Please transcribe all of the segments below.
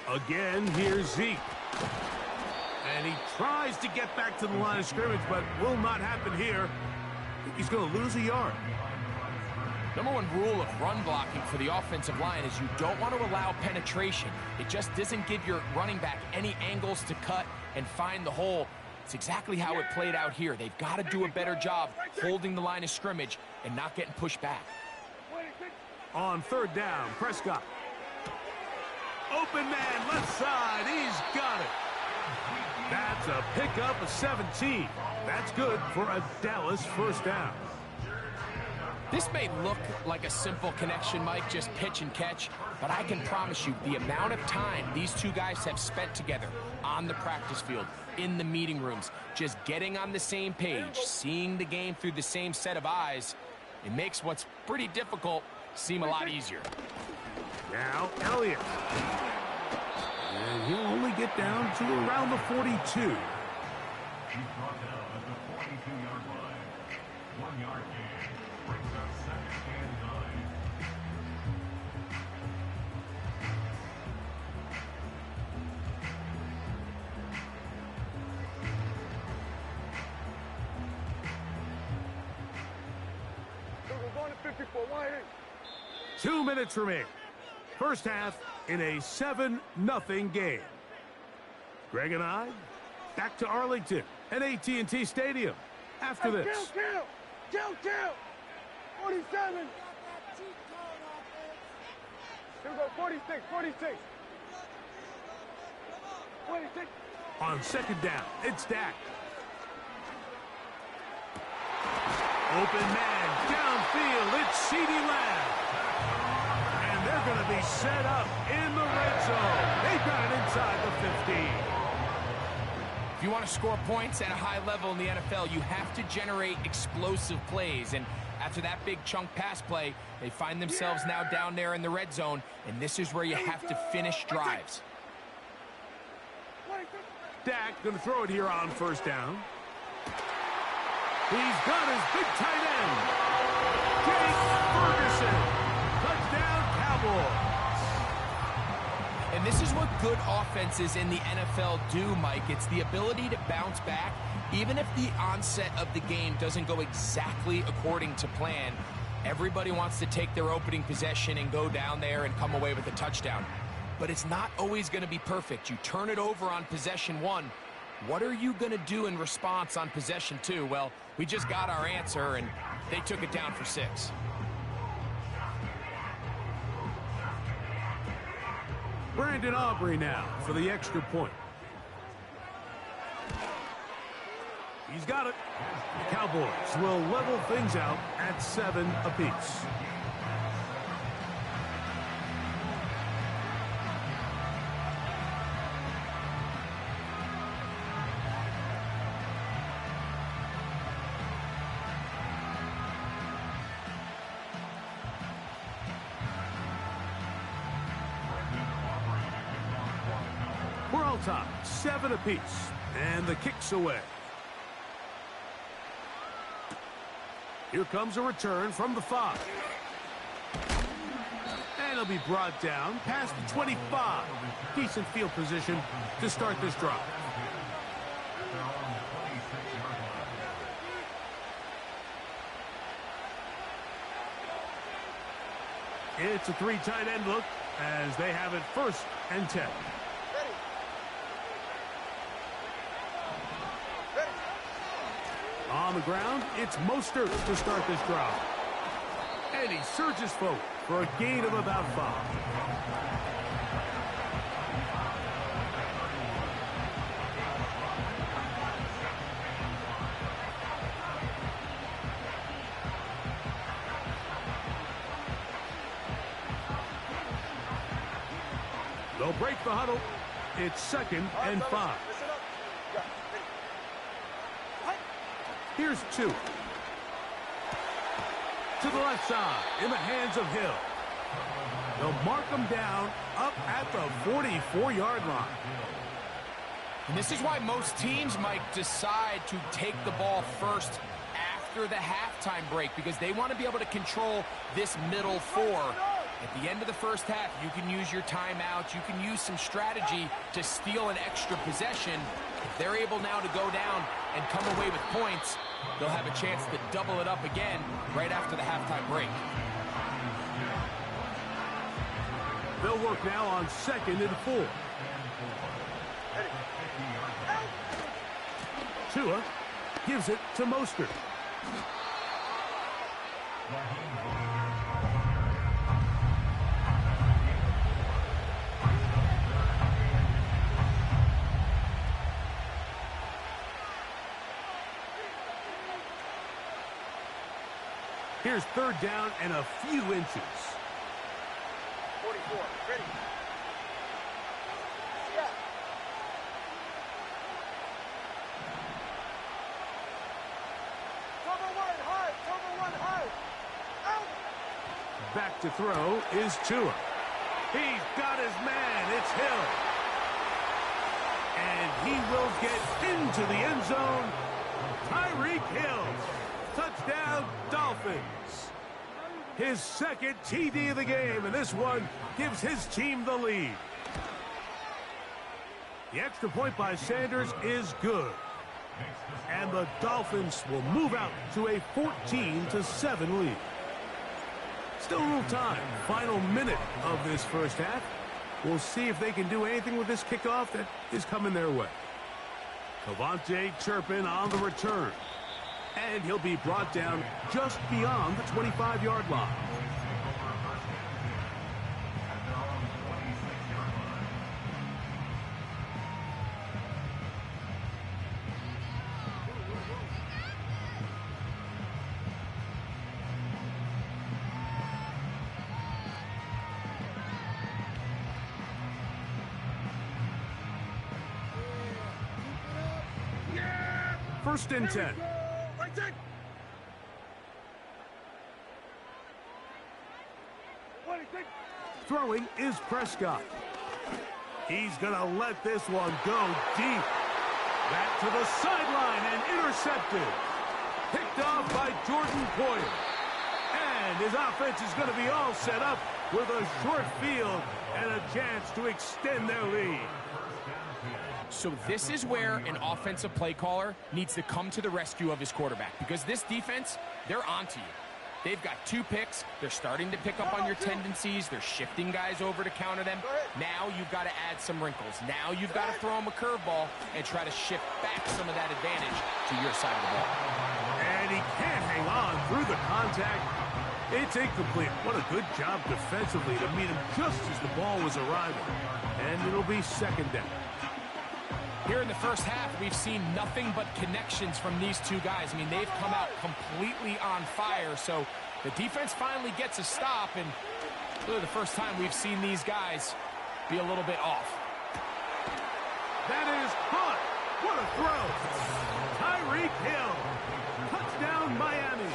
Again, here's Zeke. And he tries to get back to the line of scrimmage, but will not happen here. He's going to lose a yard. Number one rule of run blocking for the offensive line is you don't want to allow penetration. It just doesn't give your running back any angles to cut and find the hole. It's exactly how it played out here. They've got to do a better job holding the line of scrimmage and not getting pushed back. On third down, Prescott. Open man, left side. He's got it. That's a pickup of 17. That's good for a Dallas first down. This may look like a simple connection, Mike, just pitch and catch, but I can promise you the amount of time these two guys have spent together on the practice field, in the meeting rooms, just getting on the same page, seeing the game through the same set of eyes, it makes what's pretty difficult seem a lot easier. Now, Elliott. And he'll only get down to around the 42. She's brought down at the 42-yard line. 1 yard gain. Brings up second and 9. So we're going to 54. 2 minutes remaining. First half in a 7-0 game. Greg and I back to Arlington at AT&T Stadium after this. Count! 47. Here we go, 46. 26. On second down, it's Dak. Open man, downfield, it's CeeDee Lamb. And they're going to be set up in the red zone. They've got it inside the 15. If you want to score points at a high level in the NFL, you have to generate explosive plays. And after that big chunk pass play, they find themselves now down there in the red zone, and this is where you have to finish drives. Dak going to throw it here on first down. He's got his big tight end, Jake Ferguson. Touchdown, Cowboys. And this is what good offenses in the NFL do, Mike. It's the ability to bounce back, even if the onset of the game doesn't go exactly according to plan. Everybody wants to take their opening possession and go down there and come away with a touchdown. But it's not always going to be perfect. You turn it over on possession 1. What are you going to do in response on possession 2? Well, we just got our answer, and they took it down for 6. Brandon Aubrey now for the extra point. He's got it. The Cowboys will level things out at 7 apiece. We're all tied, 7 apiece, and the kick's away. Here comes a return from the 5. And it'll be brought down past the 25. Decent field position to start this drive. It's a 3 tight end look as they have it 1st and 10. On the ground, it's Mostert to start this drive. And he surges forward for a gain of about 5. They'll break the huddle. It's 2nd and 5. Here's 2. To the left side, in the hands of Hill. They'll mark him down up at the 44-yard line. And this is why most teams might decide to take the ball first after the halftime break, because they want to be able to control this middle 4. At the end of the first half, you can use your timeouts. You can use some strategy to steal an extra possession. If they're able now to go down and come away with points, they'll have a chance to double it up again right after the halftime break. They'll work now on 2nd and 4. Tua gives it to Mostert. Here's 3rd down and a few inches. 44, ready. Step. Cover one high. Out. Back to throw is Tua. He's got his man. It's Hill. And he will get into the end zone. Tyreek Hill. Touchdown, Dolphins. His 2nd TD of the game, and this one gives his team the lead. The extra point by Sanders is good. And the Dolphins will move out to a 14-7 lead. Still a little time. Final minute of this first half. We'll see if they can do anything with this kickoff that is coming their way. Cavante Turpin on the return. And he'll be brought down just beyond the 25-yard line. First and 10. Throwing is Prescott. He's going to let this one go deep. Back to the sideline and intercepted. Picked off by Jordan Poyer. And his offense is going to be all set up with a short field and a chance to extend their lead. So this is where an offensive play caller needs to come to the rescue of his quarterback, because this defense, they're onto you. They've got 2 picks. They're starting to pick up on your tendencies. They're shifting guys over to counter them. Now you've got to add some wrinkles. Now you've got to throw them a curveball and try to shift back some of that advantage to your side of the ball. And he can't hang on through the contact. It's incomplete. What a good job defensively to meet him just as the ball was arriving. And it'll be 2nd down. Here in the first half, we've seen nothing but connections from these 2 guys. I mean, they've come out completely on fire. So the defense finally gets a stop, and really the first time we've seen these guys be a little bit off. That is caught. What a throw. Tyreek Hill. Touchdown, Miami.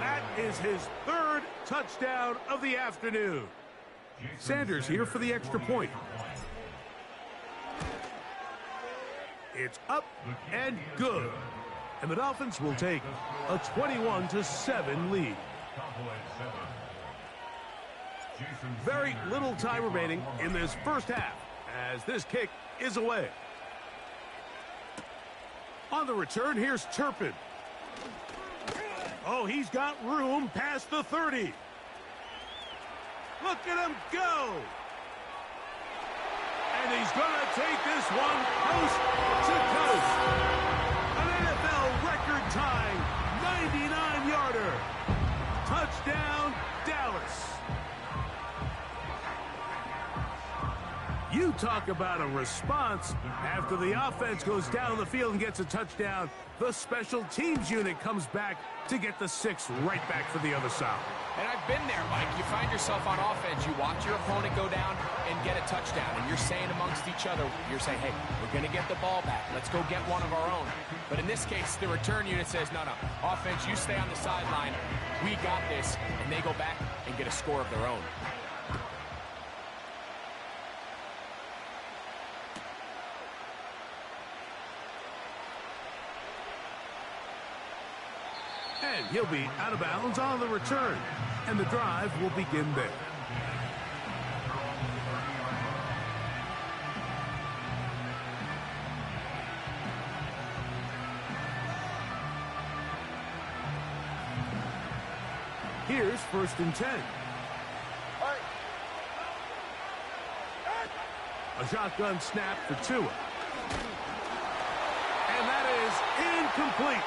That is his 3rd touchdown of the afternoon. Sanders here for the extra point. It's up and good. And the Dolphins will take a 21-7 lead. Very little time remaining in this first half as this kick is away. On the return, here's Turpin. Oh, he's got room past the 30. Look at him go. And he's going to take this one coast to coast. An NFL record-tying 99-yarder. Touchdown, Dallas. You talk about a response. After the offense goes down the field and gets a touchdown, the special teams unit comes back to get the 6 right back for the other side. And I've been there, Mike. You find yourself on offense. You watch your opponent go down and get a touchdown. And you're saying amongst each other, you're saying, hey, we're going to get the ball back. Let's go get one of our own. But in this case, the return unit says, no, offense, you stay on the sideline. We got this. And they go back and get a score of their own. And he'll be out of bounds on the return. And the drive will begin there. Here's 1st and 10. A shotgun snap for Tua. And that is incomplete.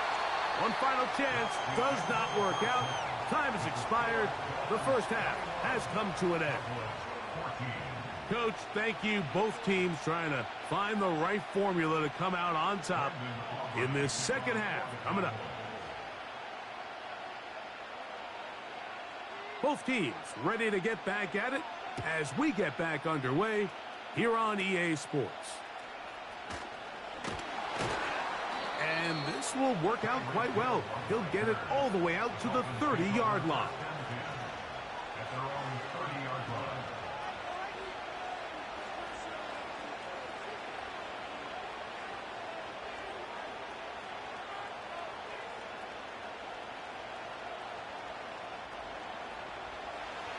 One final chance does not work out. Time has expired. The first half has come to an end. Coach, thank you. Both teams trying to find the right formula to come out on top in this second half. Coming up. Both teams ready to get back at it as we get back underway here on EA Sports. And this will work out quite well. He'll get it all the way out to the 30-yard line. At their own 30-yard line.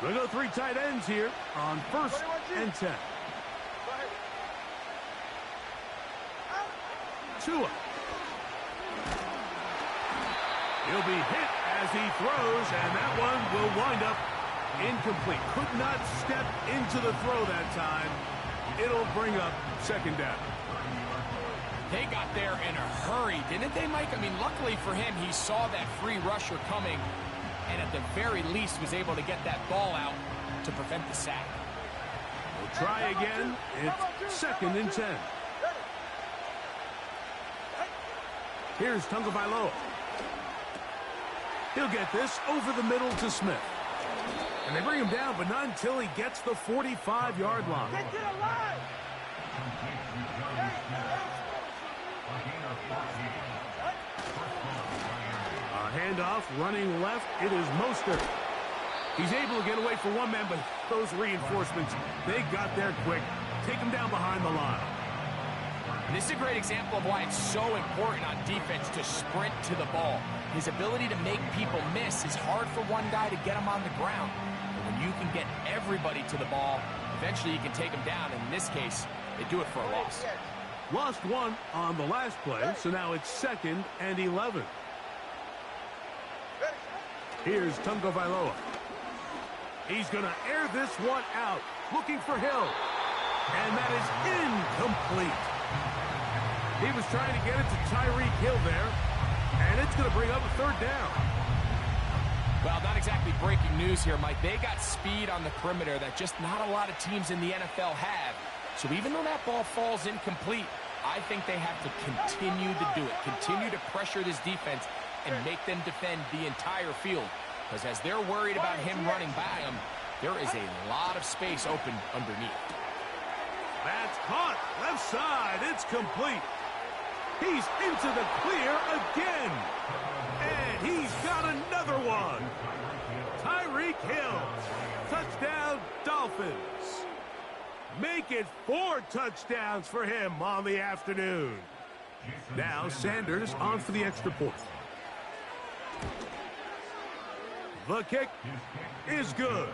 We'll go 3 tight ends here on 1st and 10. Tua. He'll be hit as he throws, and that one will wind up incomplete. Could not step into the throw that time. It'll bring up 2nd down. They got there in a hurry, didn't they, Mike? I mean, luckily for him, he saw that free rusher coming, and at the very least was able to get that ball out to prevent the sack. We'll try again. It's 2nd and 10. Here's Tagovailoa. He'll get this over the middle to Smith. And they bring him down, but not until he gets the 45-yard line. Get to the line! A handoff running left. It is Mostert. He's able to get away for one man, but those reinforcements, they got there quick. Take him down behind the line. This is a great example of why it's so important on defense to sprint to the ball. His ability to make people miss is hard for one guy to get him on the ground. But when you can get everybody to the ball, eventually you can take them down. In this case, they do it for a loss. Lost one on the last play, so now it's 2nd and 11. Here's Tagovailoa. He's going to air this one out, looking for Hill. And that is incomplete. He was trying to get it to Tyreek Hill there, and it's going to bring up a 3rd down. Well, not exactly breaking news here, Mike. They got speed on the perimeter that just not a lot of teams in the NFL have. So even though that ball falls incomplete, I think they have to continue to do it, continue to pressure this defense and make them defend the entire field. Because as they're worried about him running by them, there is a lot of space open underneath. That's caught. Left side. It's complete. He's into the clear again. And he's got another one. Tyreek Hill. Touchdown, Dolphins. Make it 4 touchdowns for him on the afternoon. Now Sanders on for the extra point. The kick is good.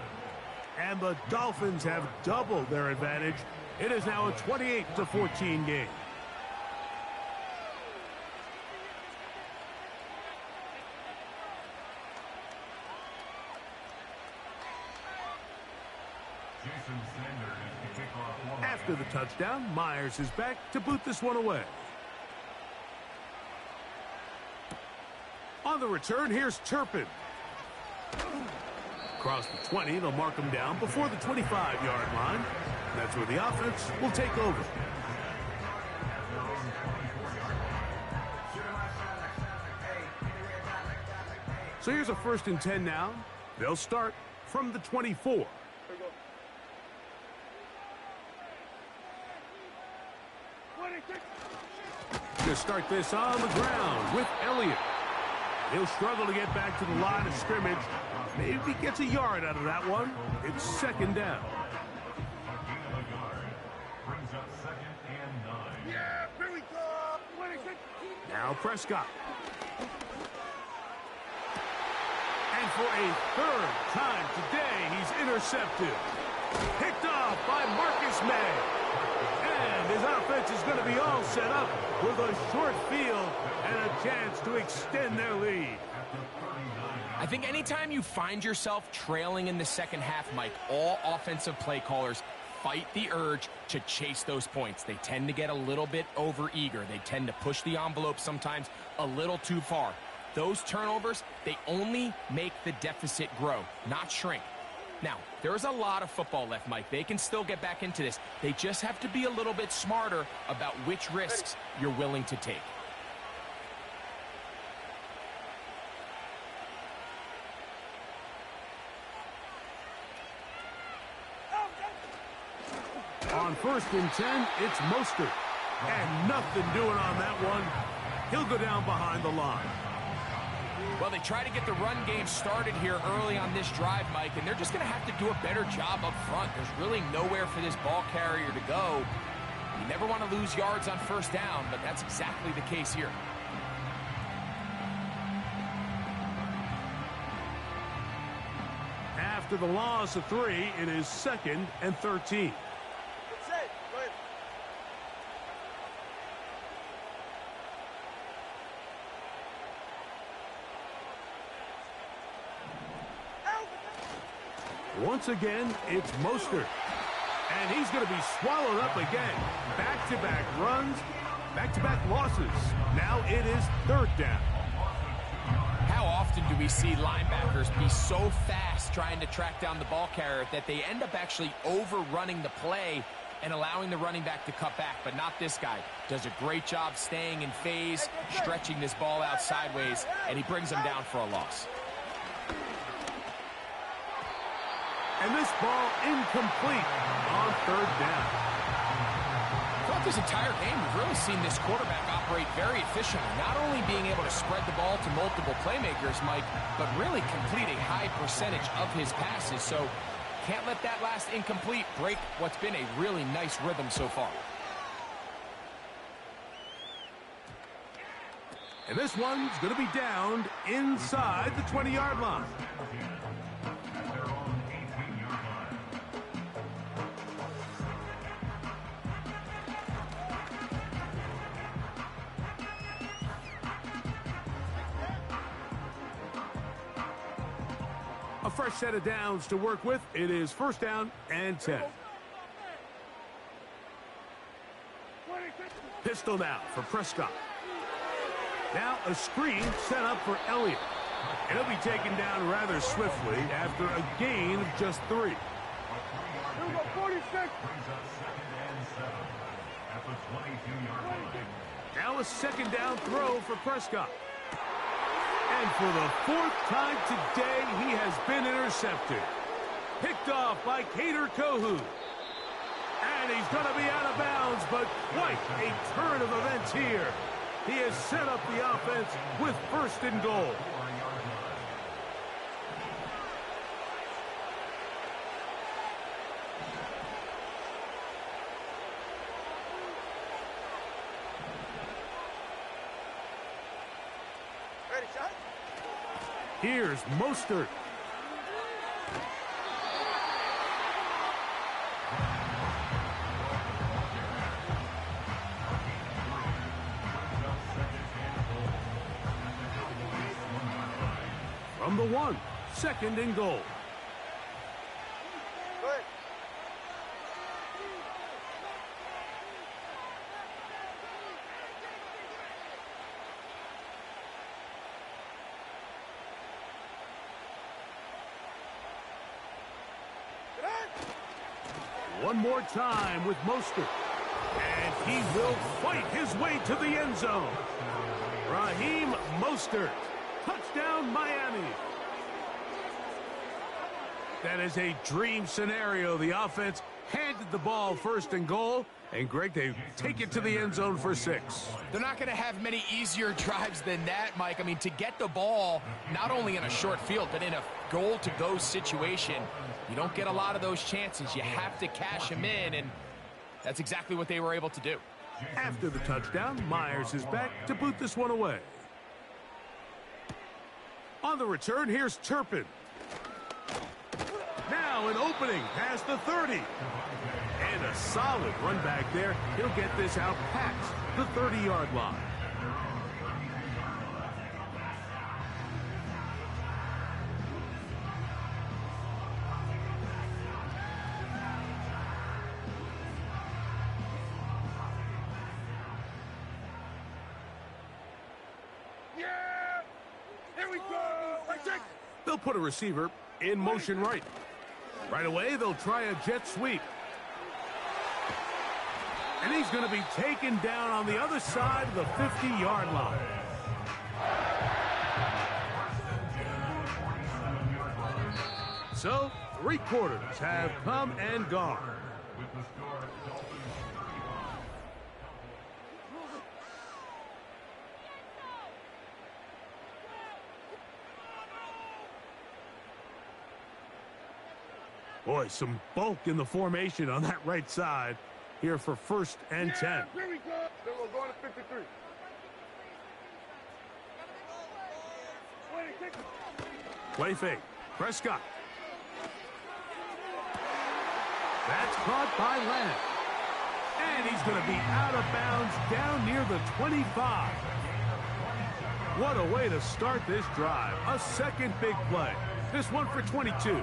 And the Dolphins have doubled their advantage. It is now a 28-14 game. After the touchdown, Myers is back to boot this one away. On the return, here's Turpin. Across the 20, they'll mark him down before the 25-yard line. That's where the offense will take over. So here's a 1st and 10 now. They'll start from the 24. To start this on the ground with Elliott. He'll struggle to get back to the line of scrimmage. Maybe gets a yard out of that one. It's 2nd down. Yeah, here we go. Now Prescott. And for a third time today, he's intercepted. Picked off by Marcus May. And his offense is going to be all set up with a short field and a chance to extend their lead. I think anytime you find yourself trailing in the second half, Mike, all offensive play callers fight the urge to chase those points. They tend to get a little bit overeager. They tend to push the envelope sometimes a little too far. Those turnovers, they only make the deficit grow, not shrink. Now, there's a lot of football left, Mike. They can still get back into this. They just have to be a little bit smarter about which risks you're willing to take. On 1st and 10, it's Mostert. And nothing doing on that one. He'll go down behind the line. Well, they try to get the run game started here early on this drive, Mike, and they're just going to have to do a better job up front. There's really nowhere for this ball carrier to go. You never want to lose yards on 1st down, but that's exactly the case here. After the loss of 3, it is 2nd and 13. Once again, it's Mostert. And he's going to be swallowed up again. Back-to-back runs, back-to-back losses. Now it is 3rd down. How often do we see linebackers be so fast trying to track down the ball carrier that they end up actually overrunning the play and allowing the running back to cut back? But not this guy. Does a great job staying in phase, stretching this ball out sideways, and he brings him down for a loss. And this ball incomplete on 3rd down. Throughout this entire game, we've really seen this quarterback operate very efficiently, not only being able to spread the ball to multiple playmakers, Mike, but really complete a high percentage of his passes. So can't let that last incomplete break what's been a really nice rhythm so far. And this one's going to be downed inside the 20-yard line. A fresh set of downs to work with. It is 1st down and 10. Pistol now for Prescott. Now a screen set up for Elliott. And he'll be taken down rather swiftly after a gain of just 3. 46. Now a 2nd down throw for Prescott. And for the 4th time today, he has been intercepted. Picked off by Kader Kohou. And he's going to be out of bounds, but quite a turn of events here. He has set up the offense with 1st and goal. Ready, shot? Here's Mostert. From the 1, 2nd and goal. Go ahead. One more time with Mostert. And he will fight his way to the end zone. Raheem Mostert. Touchdown, Miami. That is a dream scenario. The offense handed the ball 1st and goal. And, Greg, they take it to the end zone for 6. They're not going to have many easier drives than that, Mike. I mean, to get the ball, not only in a short field, but in a goal-to-go situation, you don't get a lot of those chances. You have to cash them in, and that's exactly what they were able to do. After the touchdown, Myers is back to boot this one away. On On the return, here's Turpin. Now an opening past the 30. And a solid run back there. He'll get this out past the 30-yard line. They'll put a receiver in motion right. Right away, they'll try a jet sweep. And he's going to be taken down on the other side of the 50-yard line. So, 3 quarters have come and gone. With the score, Dolphins 31. Boy, some bulk in the formation on that right side here for 1st and 10. Here we go. Then we'll go to 53. Play fake. Prescott. That's caught by Lamb. And he's going to be out of bounds down near the 25. What a way to start this drive. A second big play. This one for 22.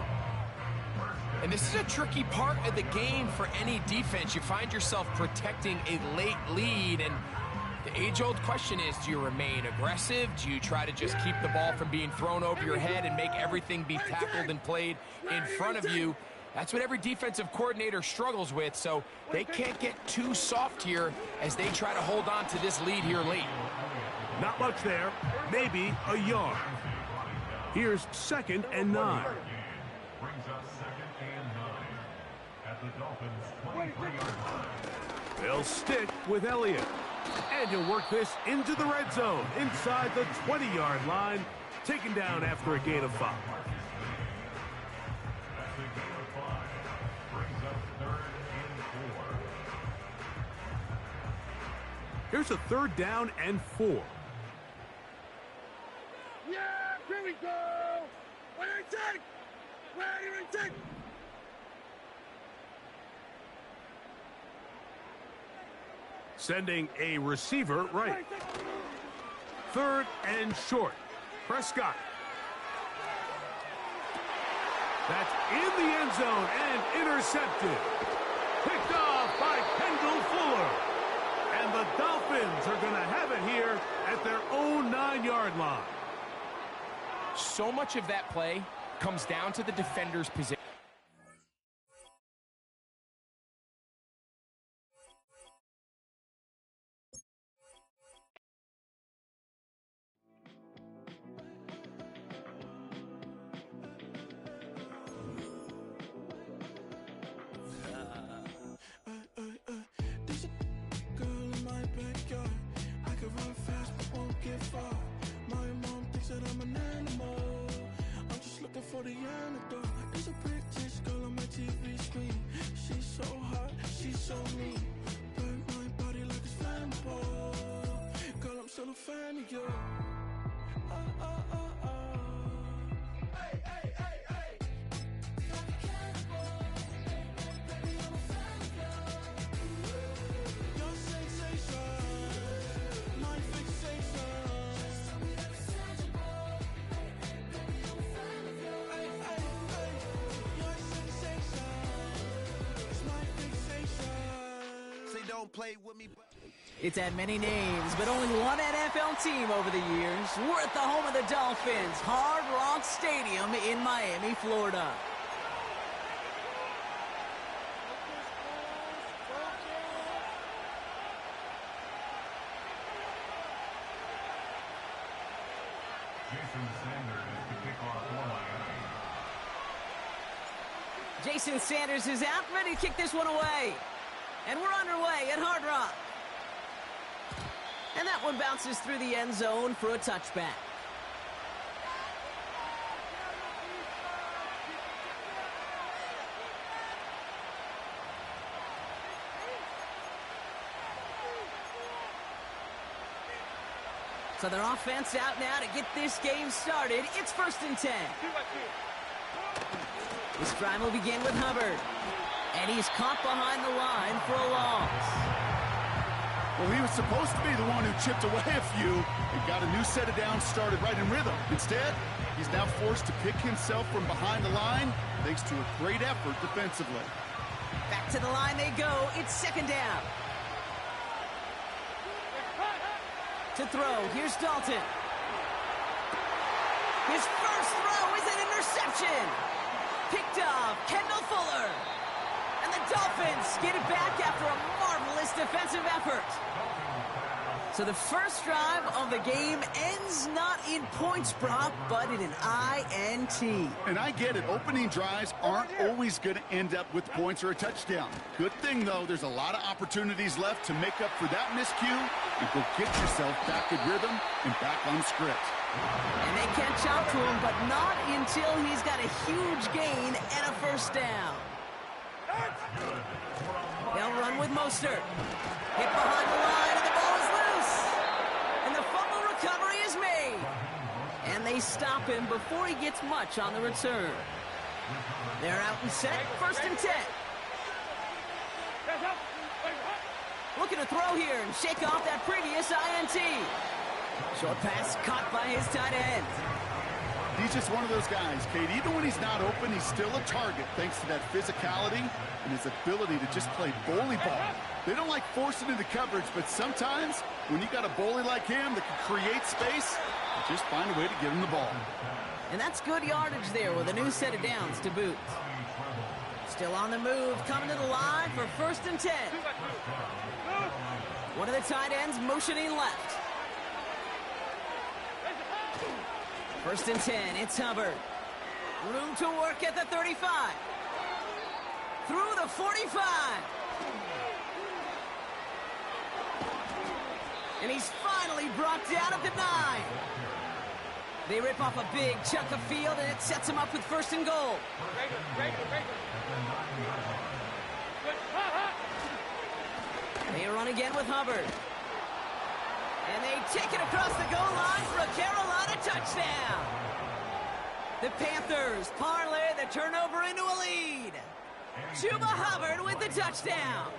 And this is a tricky part of the game for any defense. You find yourself protecting a late lead, and the age-old question is, do you remain aggressive? Do you try to just keep the ball from being thrown over your head and make everything be tackled and played in front of you? That's what every defensive coordinator struggles with, so they can't get too soft here as they try to hold on to this lead here late. Not much there. Maybe a yard. Here's 2nd and 9. Brings up 2nd and 9 at the Dolphins 23-yard line. They'll stick with Elliott. And he'll work this into the red zone inside the 20-yard line, taken down after a gain of 5. That's a gain of 5. Brings up 3rd and 4. Here's a 3rd down and 4. Yeah, here we go. Where you take? Where you take? Sending a receiver right. 3rd and short. Prescott. That's in the end zone and intercepted. Picked off by Kendall Fuller. And the Dolphins are going to have it here at their own 9-yard line. So much of that play comes down to the defender's position. For the antidote, there's a British girl on my TV screen. She's so hot, she's so mean. Burn my body like it's flammable. Girl, I'm still a fan of you. Hey, hey, hey, hey. Like a cannibal. Baby, I'm a fan of you. Your sensation, my fixation. Just tell me that it's tangible. Baby, I'm a fan of you. Don't play with me. It's had many names, but only one NFL team over the years. We're at the home of the Dolphins, Hard Rock Stadium in Miami, Florida. Jason Sanders to kick off for Miami. Jason Sanders is out, ready to kick this one away. And we're underway at Hard Rock. And that one bounces through the end zone for a touchback. So their offense out now to get this game started. It's 1st and 10. This drive will begin with Hubbard. And he's caught behind the line for a loss. Well, he was supposed to be the one who chipped away a few and got a new set of downs started right in rhythm. Instead, he's now forced to pick himself from behind the line thanks to a great effort defensively. Back to the line they go. It's 2nd down. To throw, here's Dalton. His first throw is an interception. Picked off Kendall Fuller. And the Dolphins get it back after a marvelous defensive effort. So the first drive of the game ends not in points, Brock, but in an INT. And I get it. Opening drives aren't always going to end up with points or a touchdown. Good thing, though, there's a lot of opportunities left to make up for that miscue and go get yourself back in rhythm and back on script. And they catch up to him, but not until he's got a huge gain and a 1st down. They'll run with Mostert. Hit behind the line, and the ball is loose. And the fumble recovery is made. And they stop him before he gets much on the return. They're out and set, 1st and 10. Looking to throw here and shake off that previous INT. Short pass caught by his tight end. He's just one of those guys, Kate. Even when he's not open, he's still a target thanks to that physicality and his ability to just play bully ball. They don't like forcing into coverage, but sometimes when you got a bully like him that can create space, you just find a way to get him the ball. And that's good yardage there with a new set of downs to boot. Still on the move, coming to the line for 1st and 10. One of the tight ends motioning left. 1st and 10, it's Hubbard. Room to work at the 35. Through the 45. And he's finally brought down at the 9. They rip off a big chunk of field, and it sets him up with 1st and goal. They run again with Hubbard. And they take it across the goal line for a Carolina touchdown. The Panthers parlay the turnover into a lead. Chuba Hubbard with the touchdown.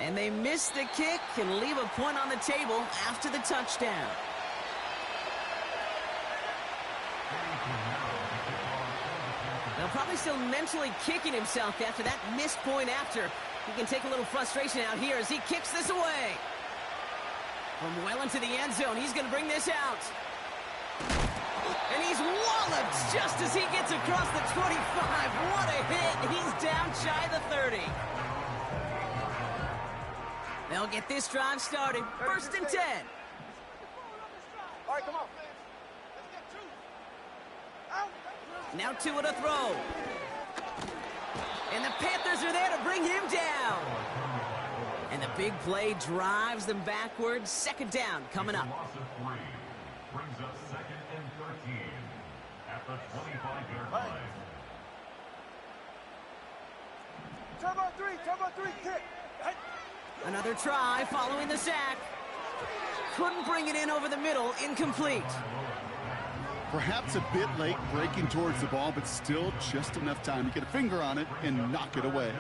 And they miss the kick and leave a point on the table after the touchdown. Now probably still mentally kicking himself after that missed point after. He can take a little frustration out here as he kicks this away. From well into the end zone, he's going to bring this out. And he's walloped just as he gets across the 25. What a hit. He's down shy of the 30. They'll get this drive started. 1st and 10. All right, come on. Now 2 at a throw. And the Panthers are there to bring him down. And the big play drives them backwards. 2nd down coming up. Loss of 3 brings up 2nd and 13 at the 25-yard line. Turbo 3, kick. Another try following the sack. Couldn't bring it in over the middle. Incomplete. Perhaps a bit late breaking towards the ball, but still just enough time to get a finger on it and knock it away.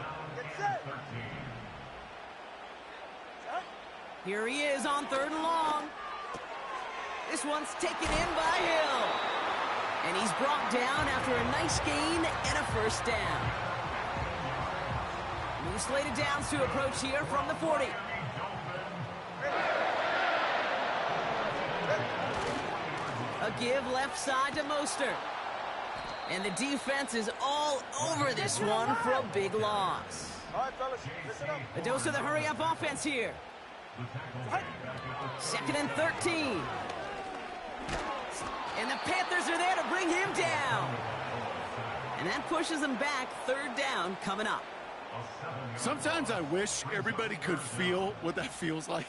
Here he is on 3rd and long. This one's taken in by Hill. And he's brought down after a nice gain and a 1st down. New slated downs to approach here from the 40. A give left side to Mostert. And the defense is all over this one for a big loss. All right, fellas, listen up. A dose of the hurry-up offense here. 2nd and 13. And the Panthers are there to bring him down. And that pushes them back. 3rd down coming up. Sometimes I wish everybody could feel what that feels like.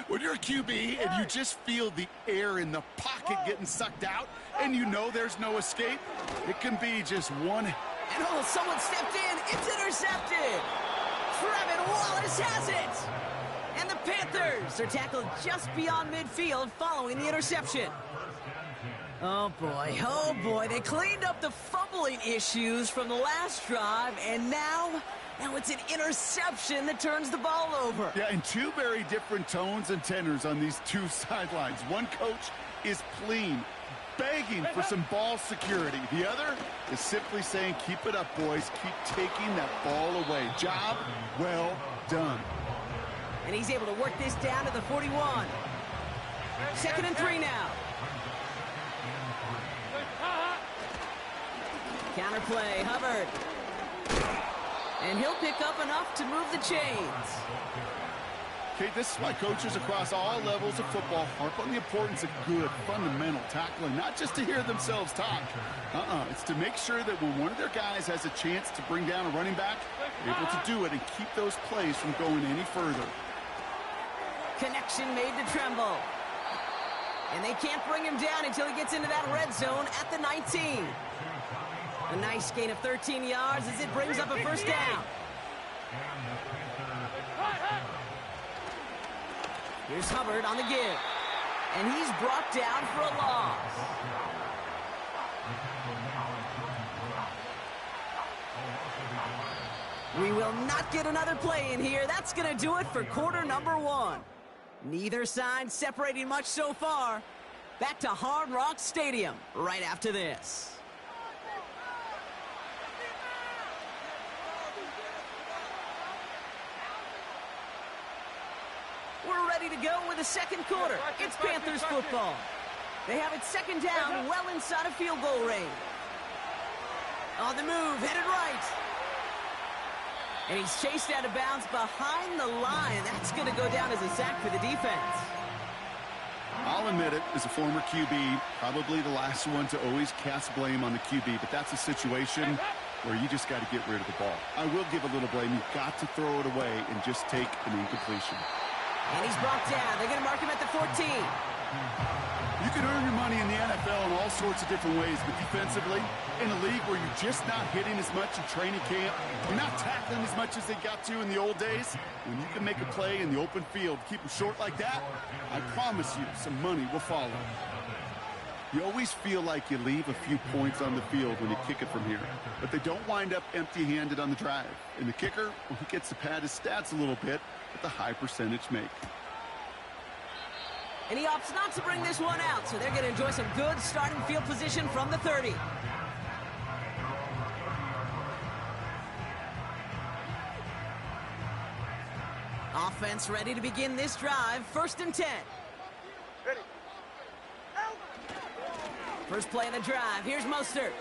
When you're a QB and you just feel the air in the pocket getting sucked out and you know there's no escape, it can be just one And oh, someone stepped in. It's intercepted. Trevin Wallace has it. And the Panthers are tackled just beyond midfield following the interception. Oh boy, they cleaned up the fumbling issues from the last drive, and now it's an interception that turns the ball over. Yeah, and two very different tones and tenors on these two sidelines. One coach is pleading, begging for some ball security. The other is simply saying, keep it up, boys. Keep taking that ball away. Job well done. And he's able to work this down to the 41. 2nd and 3 now. Counterplay, Hubbard. And he'll pick up enough to move the chains. Okay, this is why coaches across all levels of football harp on the importance of good, fundamental tackling, not just to hear themselves talk. It's to make sure that when one of their guys has a chance to bring down a running back, they're able to do it and keep those plays from going any further. Connection made to Tremble. And they can't bring him down until he gets into that red zone at the 19. A nice gain of 13 yards as it brings up a first down. Here's Hubbard on the give. And he's brought down for a loss. We will not get another play in here. That's going to do it for quarter number 1. Neither side separating much so far. Back to Hard Rock Stadium right after this. We're ready to go with the second quarter. It's Panthers football. They have it 2nd down, well inside of field goal range. On the move, headed right. And he's chased out of bounds behind the line. That's going to go down as a sack for the defense. I'll admit it, as a former QB, probably the last one to always cast blame on the QB, but that's a situation where you just got to get rid of the ball. I will give a little blame. You've got to throw it away and just take an incompletion. And he's brought down. They're going to mark him at the 14. You can earn your money in the NFL in all sorts of different ways, but defensively, in a league where you're just not hitting as much in training camp, you're not tackling as much as they got to in the old days, when you can make a play in the open field, keep them short like that, I promise you some money will follow. You always feel like you leave a few points on the field when you kick it from here, but they don't wind up empty-handed on the drive. And the kicker, well, he gets to pad his stats a little bit with a high percentage make. And he opts not to bring this one out, so they're going to enjoy some good starting field position from the 30. Offense ready to begin this drive. 1st and 10. Ready. First play of the drive. Here's Mostert.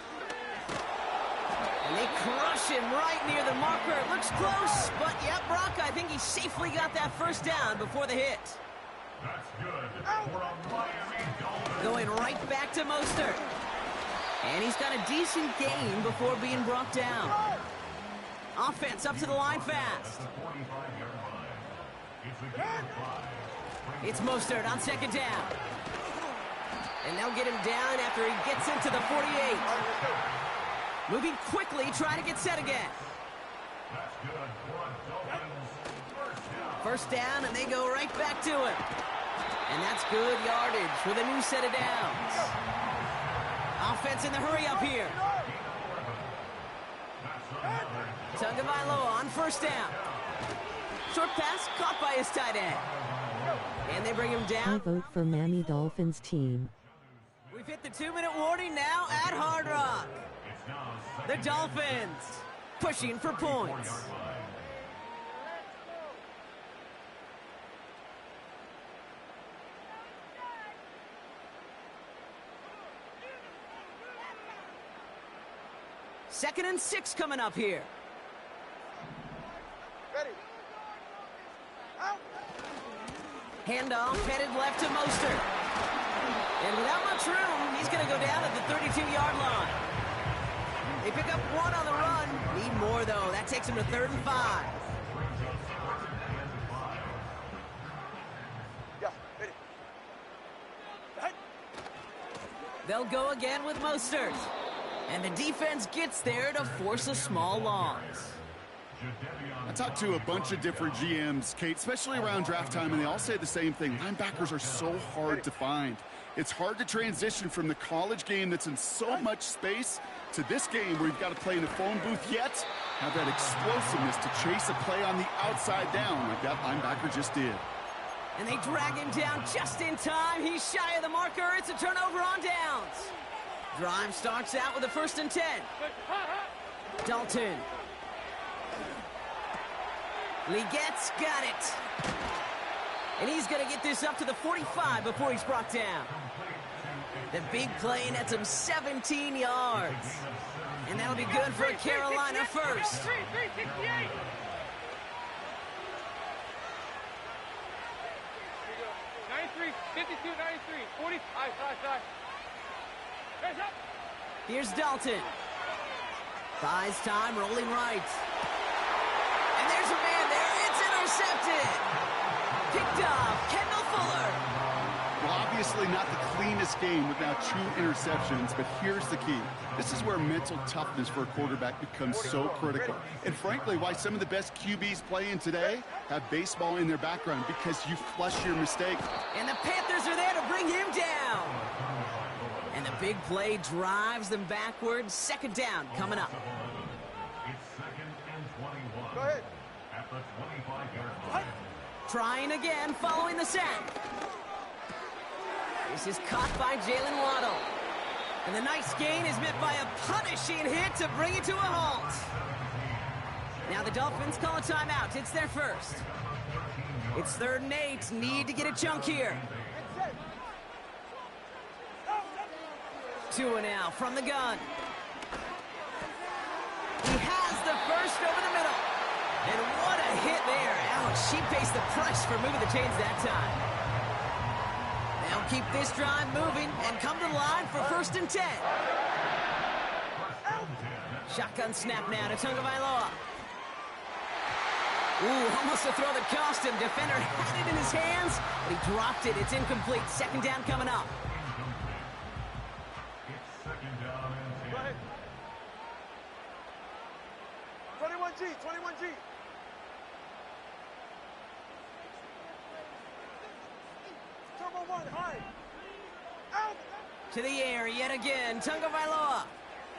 And they crush him right near the marker. It looks close, but yep, Brock, I think he safely got that first down before the hit. That's good for a Miami Dolphins. Going right back to Mostert. And he's got a decent gain before being brought down. Offense up to the line fast. It's Mostert on 2nd down. And they'll get him down after he gets into the 48. Moving quickly, trying to get set again. First down, and they go right back to him. And that's good yardage with a new set of downs. Offense in the hurry up here. Tagovailoa on 1st down. Short pass caught by his tight end. And they bring him down. I vote for Miami Dolphins team. We've hit the 2-minute warning now at Hard Rock. The Dolphins pushing for points. Second and 6 coming up here. Ready. Out. Handoff headed left to Mostert. And without much room, he's going to go down at the 32-yard line. They pick up 1 on the run. Need more, though. That takes him to 3rd and 5. Yeah, ready. They'll go again with Mostert. And the defense gets there to force a small loss. I talked to a bunch of different GMs, Kate, especially around draft time, and they all say the same thing. Linebackers are so hard to find. It's hard to transition from the college game that's in so much space to this game where you've got to play in a phone booth, yet have that explosiveness to chase a play on the outside down like that linebacker just did. And they drag him down just in time. He's shy of the marker. It's a turnover on downs. Drive starts out with a 1st and 10. Dalton. Legette's got it. And he's going to get this up to the 45 before he's brought down. The big play nets him 17 yards. And that'll be good for a Carolina first. 368. 93, 52, 93, 40. Side. Heads up. Here's Dalton. Buys time, rolling right. And there's a man there. It's intercepted. Picked off, Kendall Fuller. Well, obviously not the cleanest game with now 2 interceptions, but here's the key. This is where mental toughness for a quarterback becomes so critical. And frankly, why some of the best QBs playing today have baseball in their background, because you flush your mistake. And the Panthers are there to bring him down. And the big play drives them backwards. 2nd down coming up. It's 2nd and 21. Go ahead. At the 25-yard line. Trying again following the sack. This is caught by Jalen Waddle. And the nice gain is met by a punishing hit to bring it to a halt. Now the Dolphins call a timeout. It's their first. It's 3rd and 8. Need to get a chunk here. 2 now from the gun. He has the first over the middle. And what a hit there. Ouch, she pays the price for moving the chains that time. They'll keep this drive moving and come to the line for 1st and 10. Shotgun snap now to Tagovailoa. Ooh, almost a throw that cost him. Defender had it in his hands, but he dropped it. It's incomplete. 2nd down coming up. It's 2nd down and 10. Go ahead. 21G. Turbo 1, high. Out. To the air yet again. Tagovailoa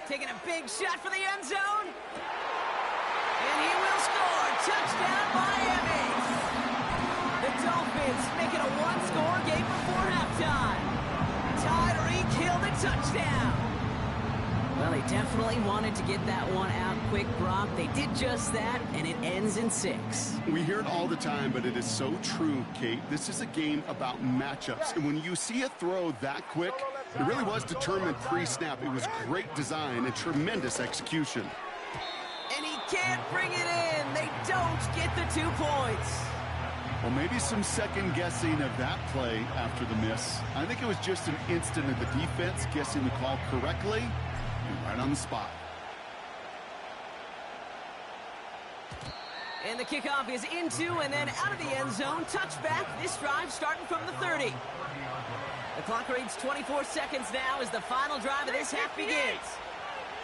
taking a big shot for the end zone. And he will score. Touchdown, Miami. The Dolphins make it a 1-score game before halftime. Tyreek Hill the touchdown. Well, they definitely wanted to get that one out quick, Brock. They did just that, and it ends in 6. We hear it all the time, but it is so true, Kate. This is a game about matchups. And when you see a throw that quick, it really was determined pre-snap. It was great design and tremendous execution. And he can't bring it in. They don't get the 2 points. Well, maybe some second guessing of that play after the miss. I think it was just an instant of the defense guessing the call correctly and right on the spot. And the kickoff is into and then out of the end zone. Touchback. This drive starting from the 30. The clock reads 24 seconds now as the final drive of this half begins.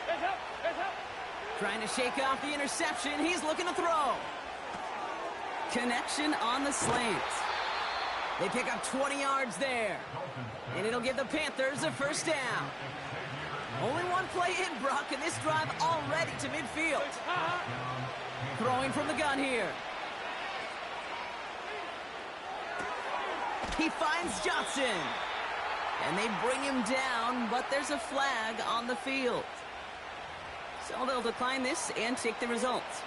Heads up. Trying to shake off the interception. He's looking to throw. Connection on the slant. They pick up 20 yards there. And it'll give the Panthers a 1st down. Only one play in, Brock, and this drive already to midfield. Throwing from the gun here. He finds Johnson. And they bring him down, but there's a flag on the field. So they'll decline this and take the results.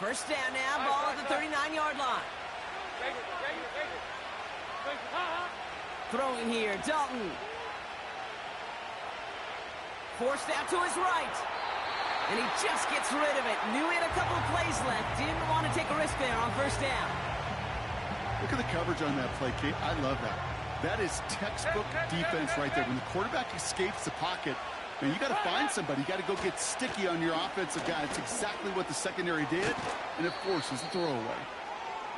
1st down now, ball at the 39-yard line. Throwing here, Dalton. Forced out to his right. And he just gets rid of it. Knew he had a couple of plays left. Didn't want to take a risk there on 1st down. Look at the coverage on that play, Kate. I love that. That is textbook defense right there. When the quarterback escapes the pocket, man, you got to find somebody. You got to go get sticky on your offensive guy. It's exactly what the secondary did, and it forces a throwaway.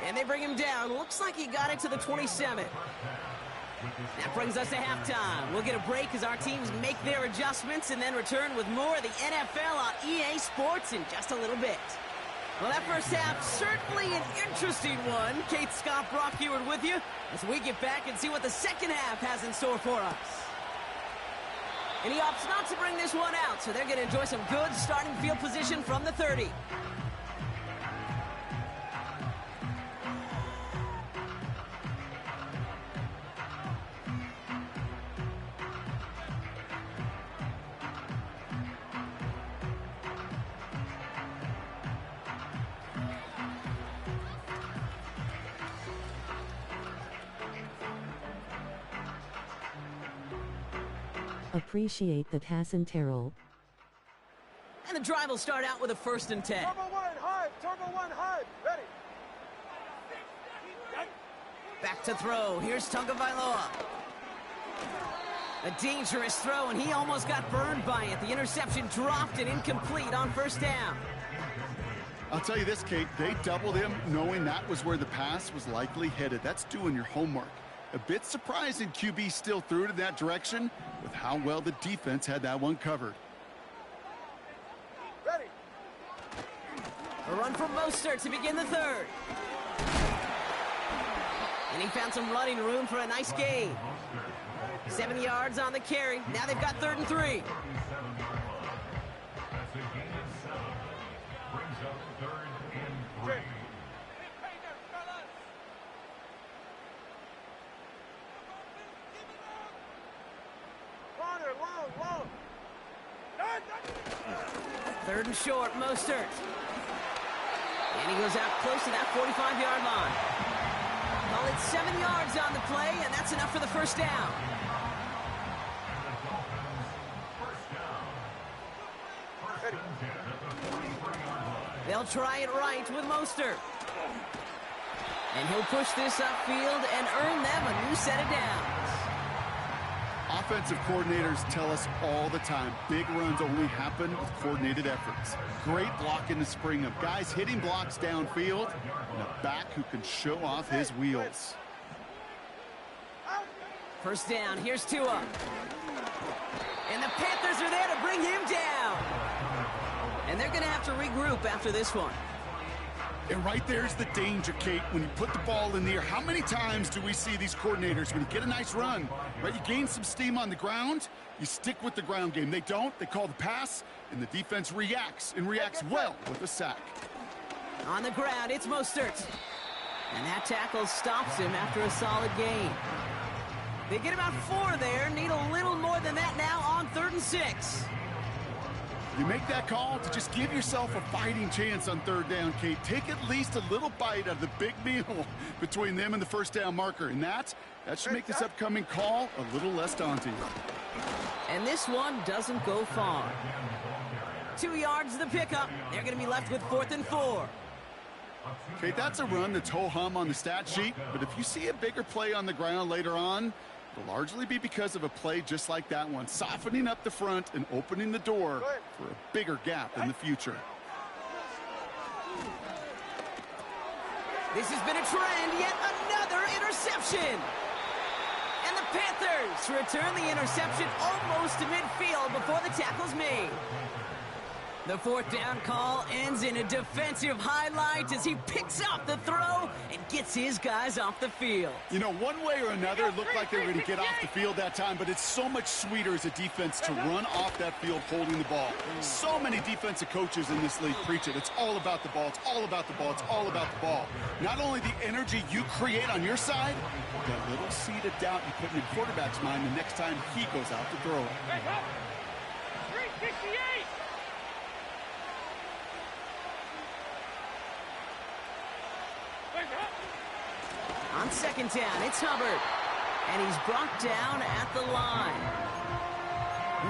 And they bring him down. Looks like he got it to the 27. That brings us to halftime. We'll get a break as our teams make their adjustments and then return with more of the NFL on EA Sports in just a little bit. Well, that first half, certainly an interesting one. Kate Scott, Brock Heward with you as we get back and see what the second half has in store for us. And he opts not to bring this one out, so they're going to enjoy some good starting field position from the 30. Appreciate the pass and Terrell. And the drive will start out with a 1st and 10. Turbo one, hard. Turbo one, hard. Ready. Back to throw. Here's Tagovailoa. A dangerous throw, and he almost got burned by it. The interception dropped and incomplete on 1st down. I'll tell you this, Kate, they doubled him knowing that was where the pass was likely headed. That's doing your homework. A bit surprising QB still threw it in that direction with how well the defense had that one covered. Ready. A run from Mostert to begin the 3rd. And he found some running room for a nice gain. 7 yards on the carry. Now they've got 3rd and 3. That's a gain of 7. Brings up 3rd and 3. Corner, long. 3rd and short, Mostert. And he goes out close to that 45-yard line. Call it 7 yards on the play, and that's enough for the 1st down. They'll try it right with Mostert. And he'll push this upfield and earn them a new set of downs. Offensive coordinators tell us all the time, big runs only happen with coordinated efforts. Great blocking to spring up. Guys hitting blocks downfield, and a back who can show off his wheels. 1st down, here's Tua. And the Panthers are there to bring him down. And they're going to have to regroup after this one. And right there's the danger, Kate, when you put the ball in the air. How many times do we see these coordinators, when you get a nice run, right, you gain some steam on the ground, you stick with the ground game. They don't, they call the pass, and the defense reacts, and reacts well with a sack. On the ground, it's Mostert. And that tackle stops him after a solid gain. They get about 4 there, need a little more than that now on 3rd and 6. You make that call to just give yourself a fighting chance on 3rd down, Kate. Take at least a little bite out of the big meal between them and the 1st down marker. And that should make this upcoming call a little less daunting. And this one doesn't go far. 2 yards the pickup. They're going to be left with 4th and 4. Kate, that's a run that's ho-hum on the stat sheet. But if you see a bigger play on the ground later on, it'll largely be because of a play just like that one, softening up the front and opening the door for a bigger gap in the future. This has been a trend, yet another interception. And the Panthers return the interception almost to midfield before the tackle's made. The 4th down call ends in a defensive highlight as he picks up the throw and gets his guys off the field. You know, one way or another, it looked like they were going to get off the field that time, but it's so much sweeter as a defense to run off that field holding the ball. So many defensive coaches in this league preach it. It's all about the ball. It's all about the ball. It's all about the ball. Not only the energy you create on your side, but that little seed of doubt you put in the quarterback's mind the next time he goes out to throw it. 368. On 2nd down, it's Hubbard. And he's brought down at the line.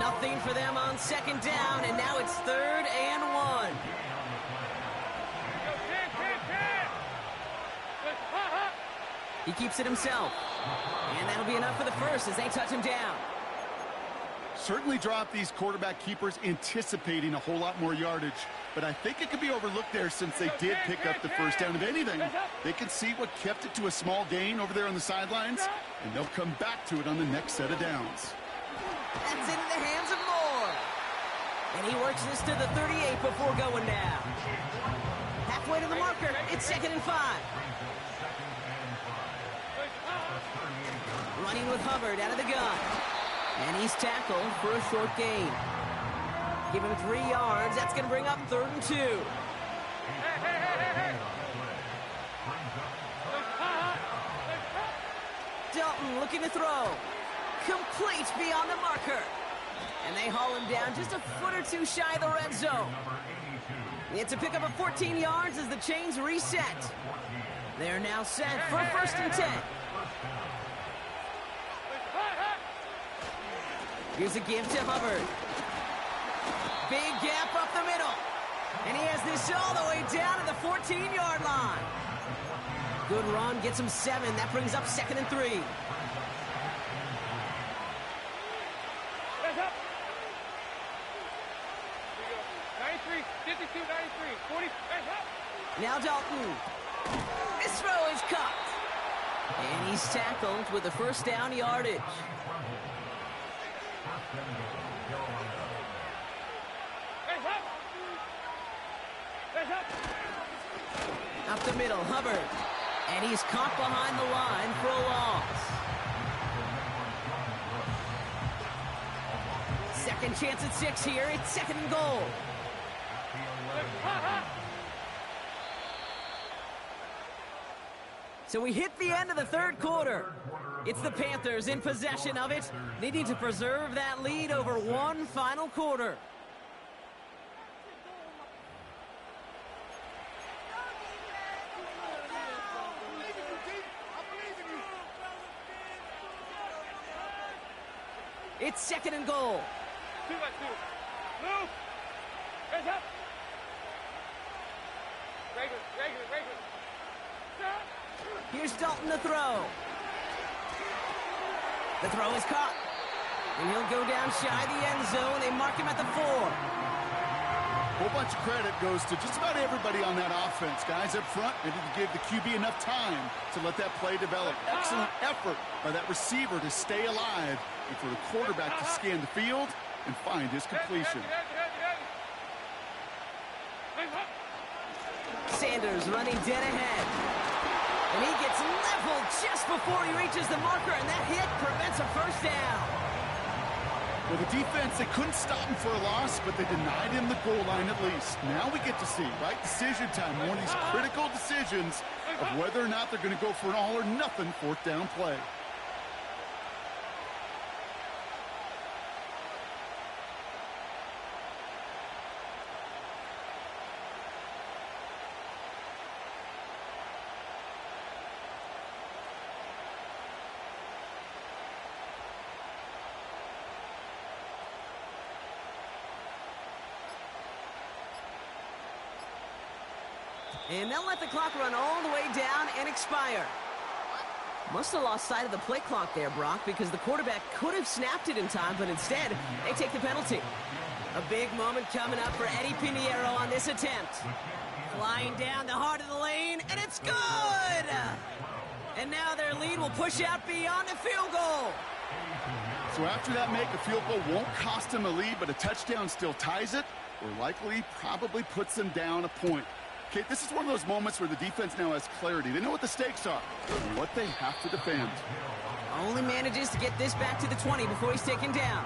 Nothing for them on 2nd down, and now it's 3rd and 1. He keeps it himself. And that'll be enough for the 1st as they touch him down. Certainly drop these quarterback keepers anticipating a whole lot more yardage. but I think it could be overlooked there since they did pick up the first down. If anything, they can see what kept it to a small gain over there on the sidelines, and they'll come back to it on the next set of downs. That's in the hands of Moore. And he works this to the 38 before going down. Halfway to the marker, it's 2nd and 5. Running with Hubbard out of the gun. And he's tackled for a short gain. Give him 3 yards. That's going to bring up 3rd and 2. Dalton looking to throw. Complete beyond the marker. And they haul him down just a foot or two shy of the red zone. It's a pickup of 14 yards as the chains reset. They're now set for 1st and 10. Here's a give to Hubbard. Big gap up the middle. And he has this all the way down to the 14-yard line. Good run, gets him 7. That brings up 2nd and 3. Now Dalton. This throw is caught. And he's tackled with the first down yardage. Up the middle, Hubbard. And he's caught behind the line for a loss. Second chance at 6 here. It's 2nd and goal. So we hit the end of the 3rd quarter. It's the Panthers in possession of it, needing to preserve that lead over one final quarter. It's 2nd and goal. 2-2. Move. Hands up. Regular. Here's Dalton to throw. The throw is caught. And he'll go down shy of the end zone. They mark him at the 4. A whole bunch of credit goes to just about everybody on that offense. Guys up front, they didn't give the QB enough time to let that play develop. Excellent effort by that receiver to stay alive and for the quarterback to scan the field and find his completion. Sanders running dead ahead. And he gets leveled just before he reaches the marker, and that hit prevents a first down. Well, the defense, they couldn't stop him for a loss, but they denied him the goal line at least. Now we get to see, right, decision time, one of these critical decisions of whether or not they're going to go for an all-or-nothing 4th down play. And they'll let the clock run all the way down and expire. Must have lost sight of the play clock there, Brock, because the quarterback could have snapped it in time, but instead, they take the penalty. A big moment coming up for Eddie Pinheiro on this attempt. Flying down the heart of the lane, and it's good! And now their lead will push out beyond the field goal. So after that make, a field goal won't cost them a lead, but a touchdown still ties it, or likely probably puts them down a point. Okay, this is one of those moments where the defense now has clarity. They know what the stakes are and what they have to defend. Only manages to get this back to the 20 before he's taken down.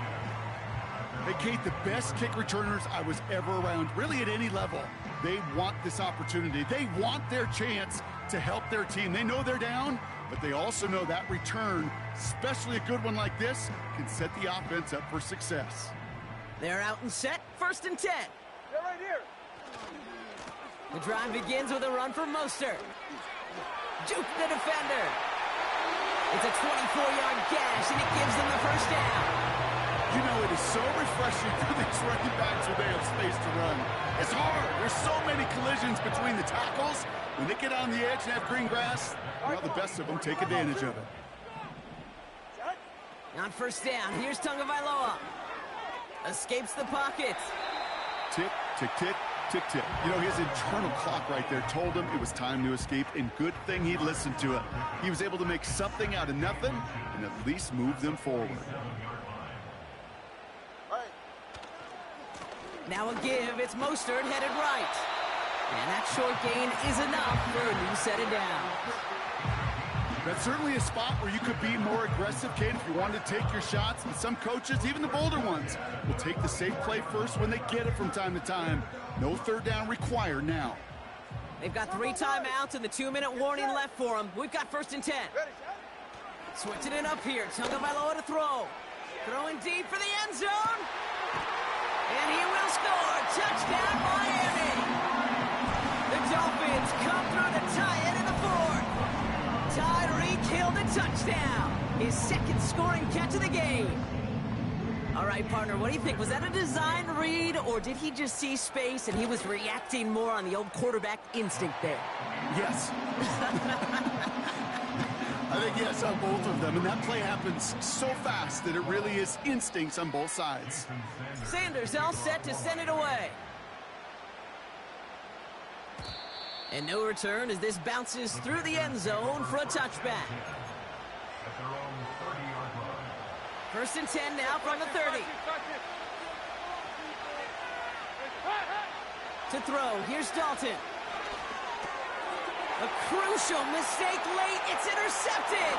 Hey, Kate, the best kick returners I was ever around, really at any level, they want this opportunity. They want their chance to help their team. They know they're down, but they also know that return, especially a good one like this, can set the offense up for success. They're out and set, 1st and 10. They're right here. The drive begins with a run for Mostert. Juke the defender. It's a 24-yard gash, and it gives them the first down. You know, it is so refreshing for these running backs when they have space to run. It's hard. There's so many collisions between the tackles. When they get on the edge and have green grass, well, the best of them take advantage of it. On first down, here's Tagovailoa. Escapes the pocket. Tick, tick, tick. Tick-tick. You know, his internal clock right there told him it was time to escape, and good thing he listened to it. He was able to make something out of nothing and at least move them forward. Now a give. It's Mostert headed right. And that short gain is enough for a new set of downs. That's certainly a spot where you could be more aggressive, kid, if you wanted to take your shots. And some coaches, even the bolder ones, will take the safe play first when they get it from time to time. No third down required now. They've got 3 timeouts and the 2-minute warning left for them. We've got 1st and 10. Switching it up here. Tagovailoa to throw. Throwing deep for the end zone. And he will score. Touchdown, Miami. The Dolphins come through to tie it in the 4th. Tyreek Hill the touchdown. His 2nd scoring catch of the game. All right, partner, what do you think? Was that a design read, or did he just see space and he was reacting more on the old quarterback instinct there? Yes. I think yes on both of them, and that play happens so fast that it really is instincts on both sides. Sanders all set to send it away. And no return as this bounces through the end zone for a touchback. 1st and 10 now from the 30. To throw, here's Dalton. A crucial mistake late, it's intercepted.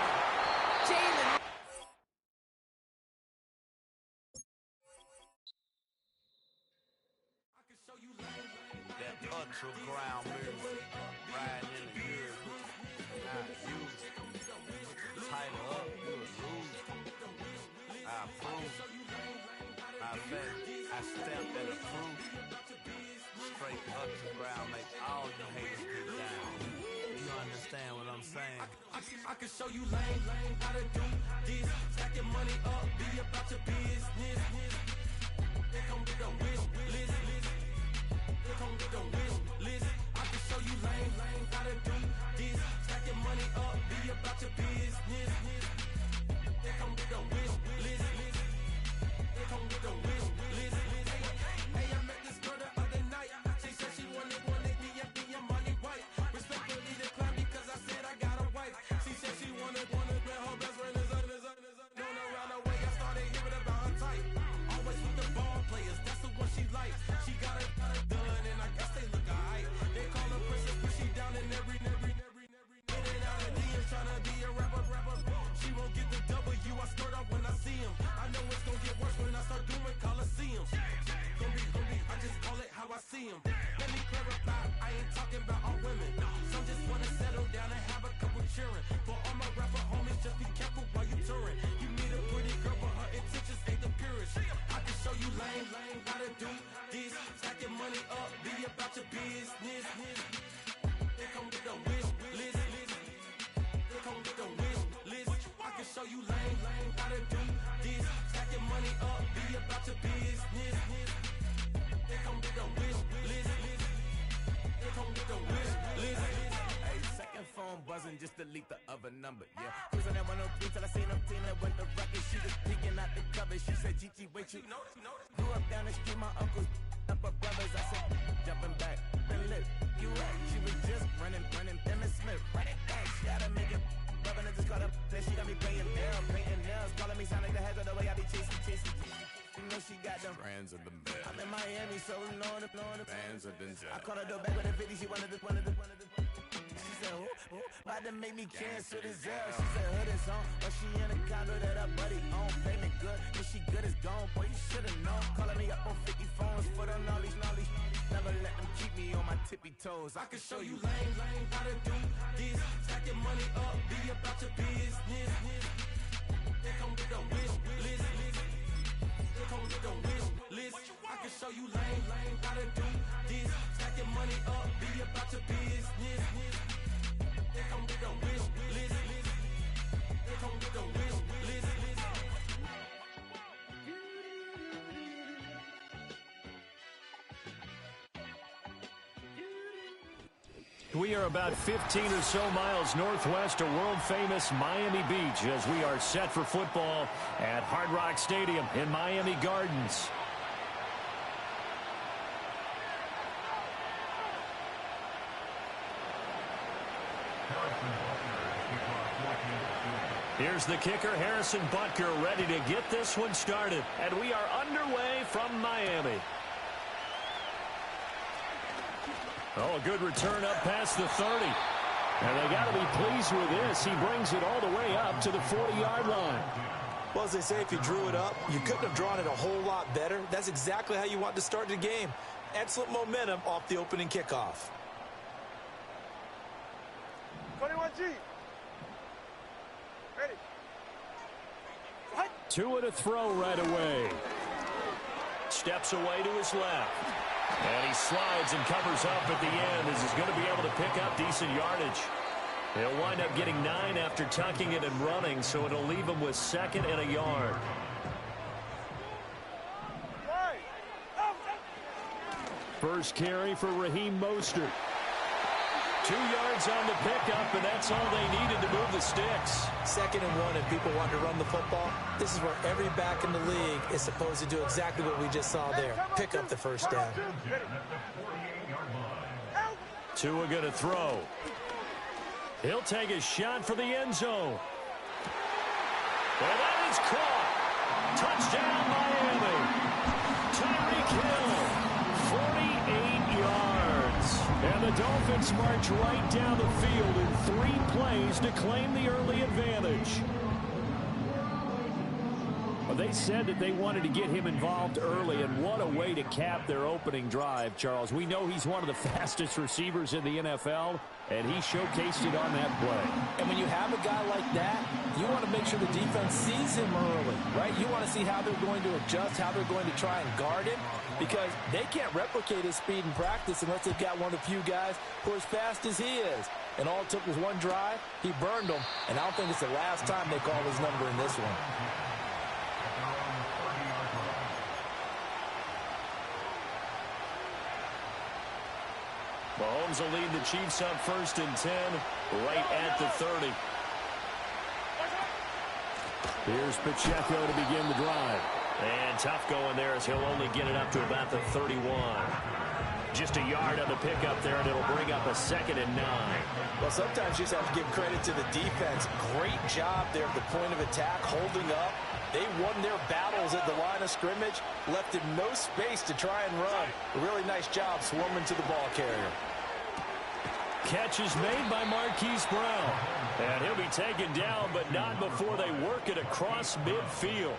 Jalen. That ultra ground music, riding in the good, not used. Tighten up, you a lose. I approve. I bet I stamped and approved. Straight ultra ground make all you haters get down. You understand what I'm saying? I can show you lame how to do this. Stack your money up, be about your business. They come with a wish list. They come with a wish list. I can show you lame how to do this. Stack your money up, be about your business. They come with a wish list. They come with a wish list. Hey, I met this girl the other night. She said she wanted me and be a money white. Respectfully declined because I said I got a wife. She said she wanted but her best friend is going around the way. I started hearing about her type. Always with the ball players, that's the one she likes. She got it done and I guess they look alright. They call her princess, but she down in every in and out of DMs trying to be a rapper. She won't get the W, I skirt off when I see him. I know it's gonna get worse when I start doing Coliseums. Gonna be, I just call it how I see him. Let me clarify, I ain't talking about all women. Some just wanna settle down and have a couple cheering. For all my rapper homies, just be careful while you touring. You meet a pretty girl, but her intentions ain't the purest. I can show you lame how to do this. Stack your money up, be about your business. They come with a wish list. They come with a wish list. I can show you lame how to do this. Stack your money up, be about your business. They come with a wish list. They come with a wish list. Hey, second phone buzzing, just delete the other number, yeah. Cruising at 103 till I seen them team that went the record. She was peeking out the cover. She said, Gigi, wait, you grew up down the street, my uncles up her brothers. I said, jumping back, been lit. You at? She was just running, Emmett Smith, run it back. She gotta make it. Rubbing it, just caught up. Then she got me paying down, painting nails. Calling me sound like the heads of the way I be chasing. You know she got them brands of the bed. I'm in Miami, so knowing the bands of the I caught her door back with a 50, she wanted the. She said, about to make me cancel this L. She said, hood is on, but she in a condo that her buddy own. Payment good, if she good is gone. Boy, you should've known. Calling me up on 50 phones, foot on knowledge. Never let them keep me on my tippy toes. I can show you lame how to do this. Stack your money up, be about your business. They come with a wish list. They come with a wish list. I can show you lame how to do this. Stack your money up, be about your business. They come with a wish list. They come with a wish list. We are about 15 or so miles northwest of world-famous Miami Beach as we are set for football at Hard Rock Stadium in Miami Gardens. Here's the kicker, Harrison Butker, ready to get this one started. And we are underway from Miami. Oh, a good return up past the 30. And they got to be pleased with this. He brings it all the way up to the 40-yard line. Well, as they say, if you drew it up, you couldn't have drawn it a whole lot better. That's exactly how you want to start the game. Excellent momentum off the opening kickoff. 21G. Ready. Tua to throw right away. Steps away to his left. And he slides and covers up at the end as he's going to be able to pick up decent yardage. He'll wind up getting 9 after tucking it and running, so it'll leave him with 2nd and a yard. First carry for Raheem Mostert. 2 yards on the pickup, and that's all they needed to move the sticks. 2nd and 1, and people want to run the football. This is where every back in the league is supposed to do exactly what we just saw there. Pick up the first down. Tua going to throw. He'll take a shot for the end zone. And that is caught. Touchdown, Miami. Tyreek Hill, 48 yards. And the Dolphins march right down the field in 3 plays to claim the early advantage. Well, they said that they wanted to get him involved early, and what a way to cap their opening drive, Charles. We know he's one of the fastest receivers in the NFL, and he showcased it on that play. And when you have a guy like that, you want to make sure the defense sees him early, right? You want to see how they're going to adjust, how they're going to try and guard him, because they can't replicate his speed in practice unless they've got one of the few guys who are as fast as he is. And all it took was one drive. He burned them, and I don't think it's the last time they call his number in this one. Mahomes will lead the Chiefs up 1st and 10, right at the 30. Here's Pacheco to begin the drive. And tough going there as he'll only get it up to about the 31. Just a yard on the pickup there, and it'll bring up a 2nd and 9. Well, sometimes you just have to give credit to the defense. Great job there at the point of attack, holding up. They won their battles at the line of scrimmage, left him no space to try and run. A really nice job swarming to the ball carrier. Catch is made by Marquise Brown. And he'll be taken down, but not before they work it across midfield.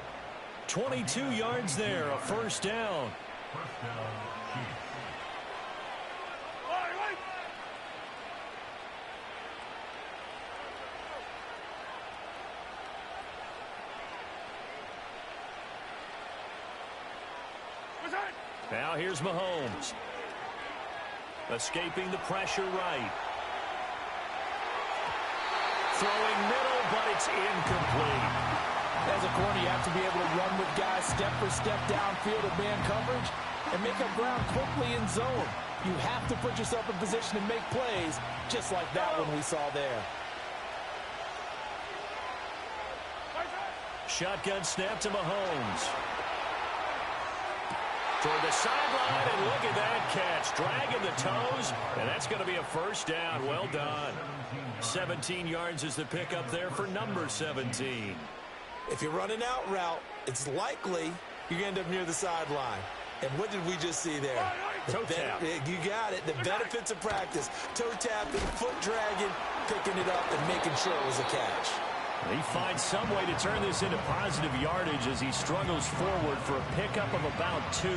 22 yards there, a 1st down. Now here's Mahomes. Escaping the pressure right. Throwing middle, but it's incomplete. As a corner, you have to be able to run with guys step for step downfield of man coverage and make up ground quickly in zone. You have to put yourself in position to make plays, just like that one we saw there. Shotgun snap to Mahomes. Toward the sideline, and look at that catch. Dragging the toes, and that's going to be a 1st down. Well done. 17 yards is the pickup there for number 17. If you're running out route, it's likely you end up near the sideline. And what did we just see there? Toe tap. You got it. The benefits of practice. Toe tapping, foot dragging, picking it up, and making sure it was a catch. He finds some way to turn this into positive yardage as he struggles forward for a pickup of about 2.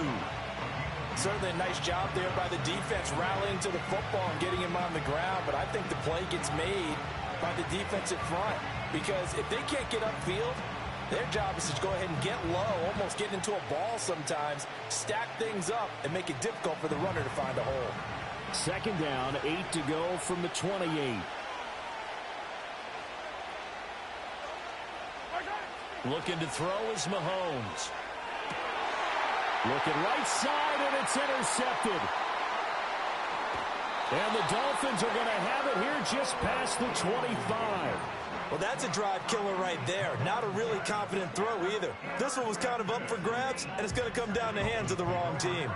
Certainly a nice job there by the defense rallying to the football and getting him on the ground, but I think the play gets made by the defensive front because if they can't get upfield, their job is to go ahead and get low, almost get into a ball sometimes, stack things up, and make it difficult for the runner to find a hole. 2nd down, 8 to go from the 28. Looking to throw is Mahomes. Looking right side, and it's intercepted. And the Dolphins are going to have it here just past the 25. Well, that's a drive killer right there. Not a really confident throw either. This one was kind of up for grabs, and it's going to come down the hands of the wrong team.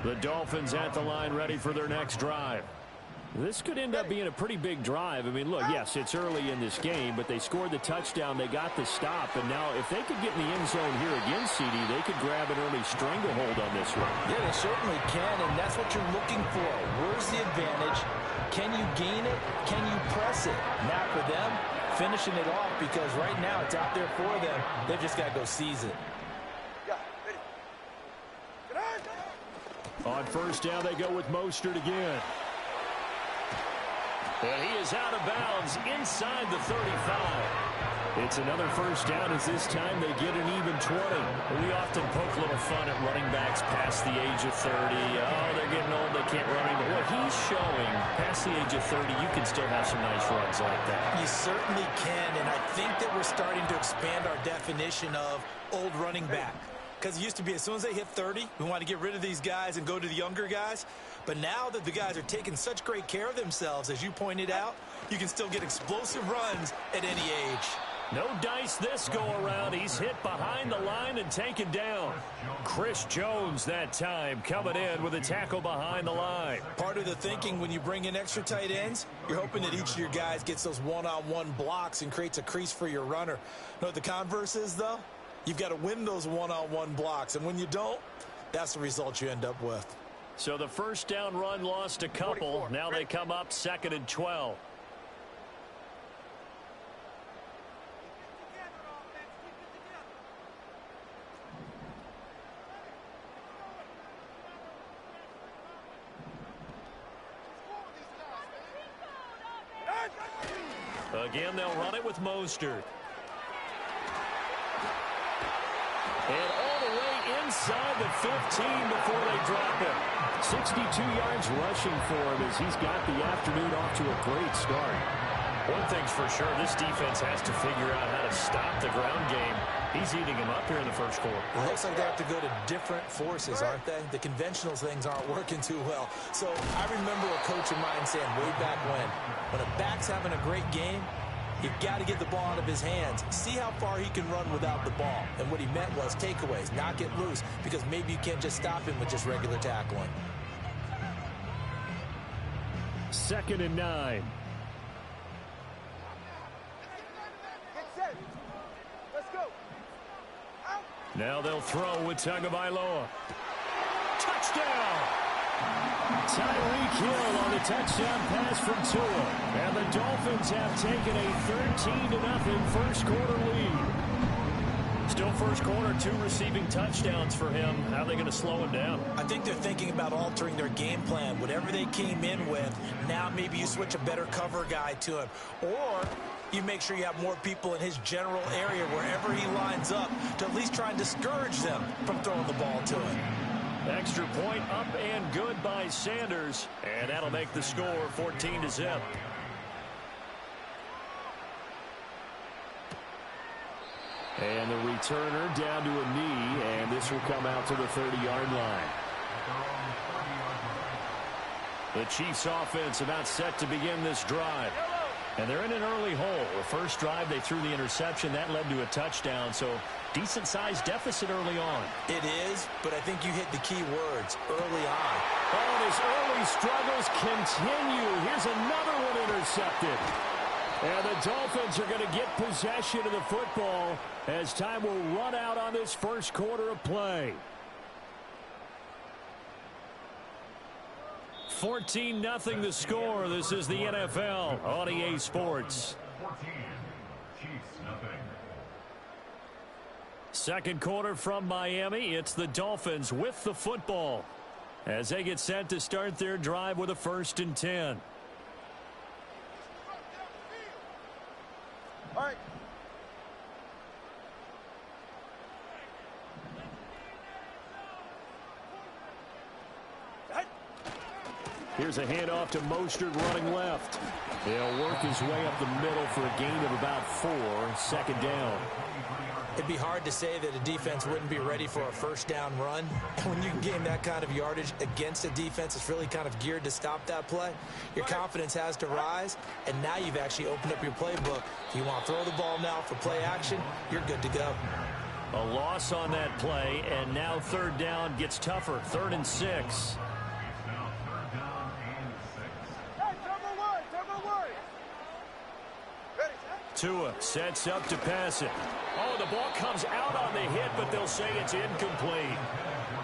The Dolphins at the line ready for their next drive. This could end up being a pretty big drive. I mean, look, yes, it's early in this game, but they scored the touchdown. They got the stop. And now if they could get in the end zone here again, CD, they could grab an early stranglehold on this one. Yeah, they certainly can, and that's what you're looking for. Where's the advantage? Can you gain it? Can you press it? Now for them, finishing it off, because right now it's out there for them. They've just got to go seize it. On first down, they go with Mostert again. And he is out of bounds inside the 35. It's another first down as this time they get an even 20. We often poke a little fun at running backs past the age of 30. Oh, they're getting old, they can't run anymore. What he's showing, past the age of 30, you can still have some nice runs like that. You certainly can, and I think that we're starting to expand our definition of old running back. Because it used to be as soon as they hit 30, we want to get rid of these guys and go to the younger guys. But now that the guys are taking such great care of themselves, as you pointed out, you can still get explosive runs at any age. No dice this go-around. He's hit behind the line and taken down. Chris Jones that time coming in with a tackle behind the line. Part of the thinking when you bring in extra tight ends, you're hoping that each of your guys gets those one-on-one blocks and creates a crease for your runner. You know what the converse is, though? You've got to win those one-on-one blocks, and when you don't, that's the result you end up with. So the first down run lost a couple. Now they come up 2nd and 12. Again, they'll run it with Mostert. And all the way inside the 15 before they drop him. 62 yards rushing for him as he's got the afternoon off to a great start. One thing's for sure, this defense has to figure out how to stop the ground game. He's eating him up here in the first quarter. It looks like they have to go to different forces, aren't they? The conventional things aren't working too well. So I remember a coach of mine saying way back when a back's having a great game, you've got to get the ball out of his hands. See how far he can run without the ball. And what he meant was takeaways, not get loose, because maybe you can't just stop him with just regular tackling. 2nd and 9. Now they'll throw with Tagovailoa. Touchdown! Tyreek Hill on the touchdown pass from Tua. And the Dolphins have taken a 13-0 first quarter lead. Still first quarter, 2 receiving touchdowns for him. How are they going to slow him down? I think they're thinking about altering their game plan. Whatever they came in with, now maybe you switch a better cover guy to him. Or you make sure you have more people in his general area wherever he lines up to at least try and discourage them from throwing the ball to him. Extra point up and good by Sanders. And that'll make the score 14-0. And the returner down to a knee, and this will come out to the 30-yard line. The Chiefs offense about set to begin this drive. And they're in an early hole. The first drive, they threw the interception. That led to a touchdown, so decent-sized deficit early on. It is, but I think you hit the key words, early on. Oh, and his early struggles continue. Here's another one intercepted. And the Dolphins are going to get possession of the football as time will run out on this first quarter of play. 14-0 the score. This is the NFL on EA Sports. 14, Chiefs nothing. Second quarter from Miami. It's the Dolphins with the football as they get set to start their drive with a 1st and 10. All right. Here's a handoff to Mostert running left. He'll work his way up the middle for a gain of about 4. 2nd down. It'd be hard to say that a defense wouldn't be ready for a first down run. When you can gain that kind of yardage against a defense that's really kind of geared to stop that play, your confidence has to rise, and now you've actually opened up your playbook. If you want to throw the ball now for play action, you're good to go. A loss on that play, and now 3rd down gets tougher. 3rd and 6. Tua sets up to pass it. Oh, the ball comes out on the hit, but they'll say it's incomplete.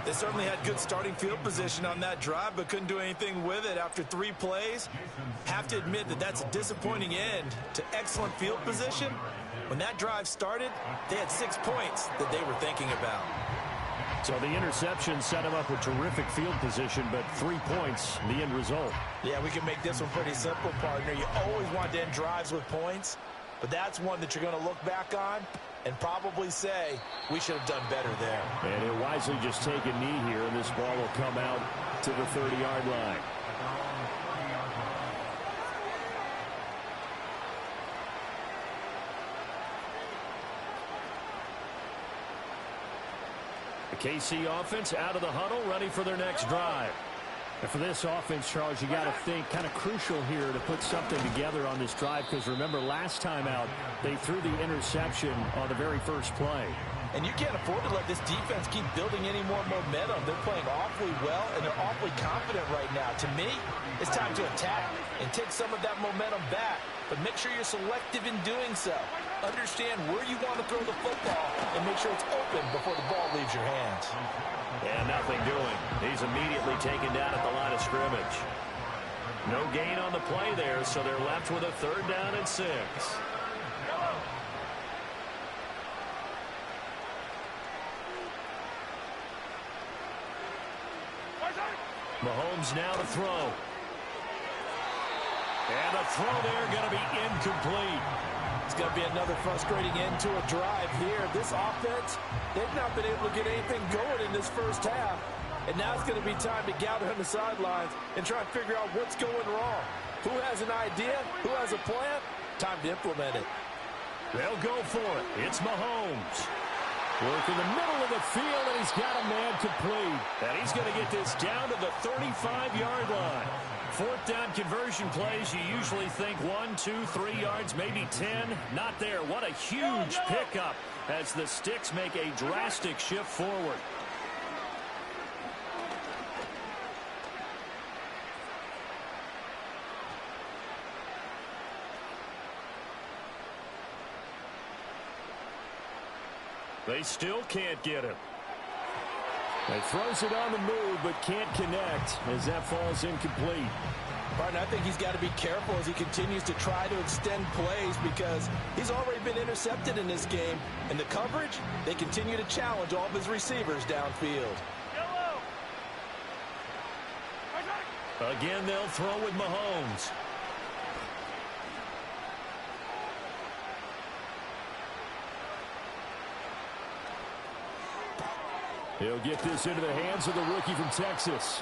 They certainly had good starting field position on that drive, but couldn't do anything with it after 3 plays. Have to admit that that's a disappointing end to excellent field position. When that drive started, they had 6 points that they were thinking about. So the interception set him up with terrific field position, but 3 points, the end result. Yeah, we can make this one pretty simple, partner. You always want to end drives with points, but that's one that you're going to look back on and probably say, we should have done better there. And he'll wisely just take a knee here, and this ball will come out to the 30-yard line. The KC offense out of the huddle, ready for their next drive. And for this offense, Charles, you got to think kind of crucial here to put something together on this drive, because remember, last time out, they threw the interception on the very first play. And you can't afford to let this defense keep building any more momentum. They're playing awfully well, and they're awfully confident right now. To me, it's time to attack and take some of that momentum back. But make sure you're selective in doing so. Understand where you want to throw the football and make sure it's open before the ball leaves your hands. And nothing doing. He's immediately taken down at the line of scrimmage. No gain on the play there, so they're left with a 3rd down and 6. Mahomes now to throw. And the throw there going to be incomplete. It's going to be another frustrating end to a drive here. This offense, they've not been able to get anything going in this first half. And now it's going to be time to gather on the sidelines and try and figure out what's going wrong. Who has an idea? Who has a plan? Time to implement it. They'll go for it. It's Mahomes. Work in the middle of the field, and he's got a man complete. And he's going to get this down to the 35-yard line. 4th down conversion plays, you usually think 1, 2, 3 yards, maybe 10. Not there. What a huge pickup as the Sticks make a drastic shift forward. They still can't get him. He throws it on the move, but can't connect as that falls incomplete. Martin, I think he's got to be careful as he continues to try to extend plays, because he's already been intercepted in this game. And the coverage, they continue to challenge all of his receivers downfield. Again, they'll throw with Mahomes. He'll get this into the hands of the rookie from Texas.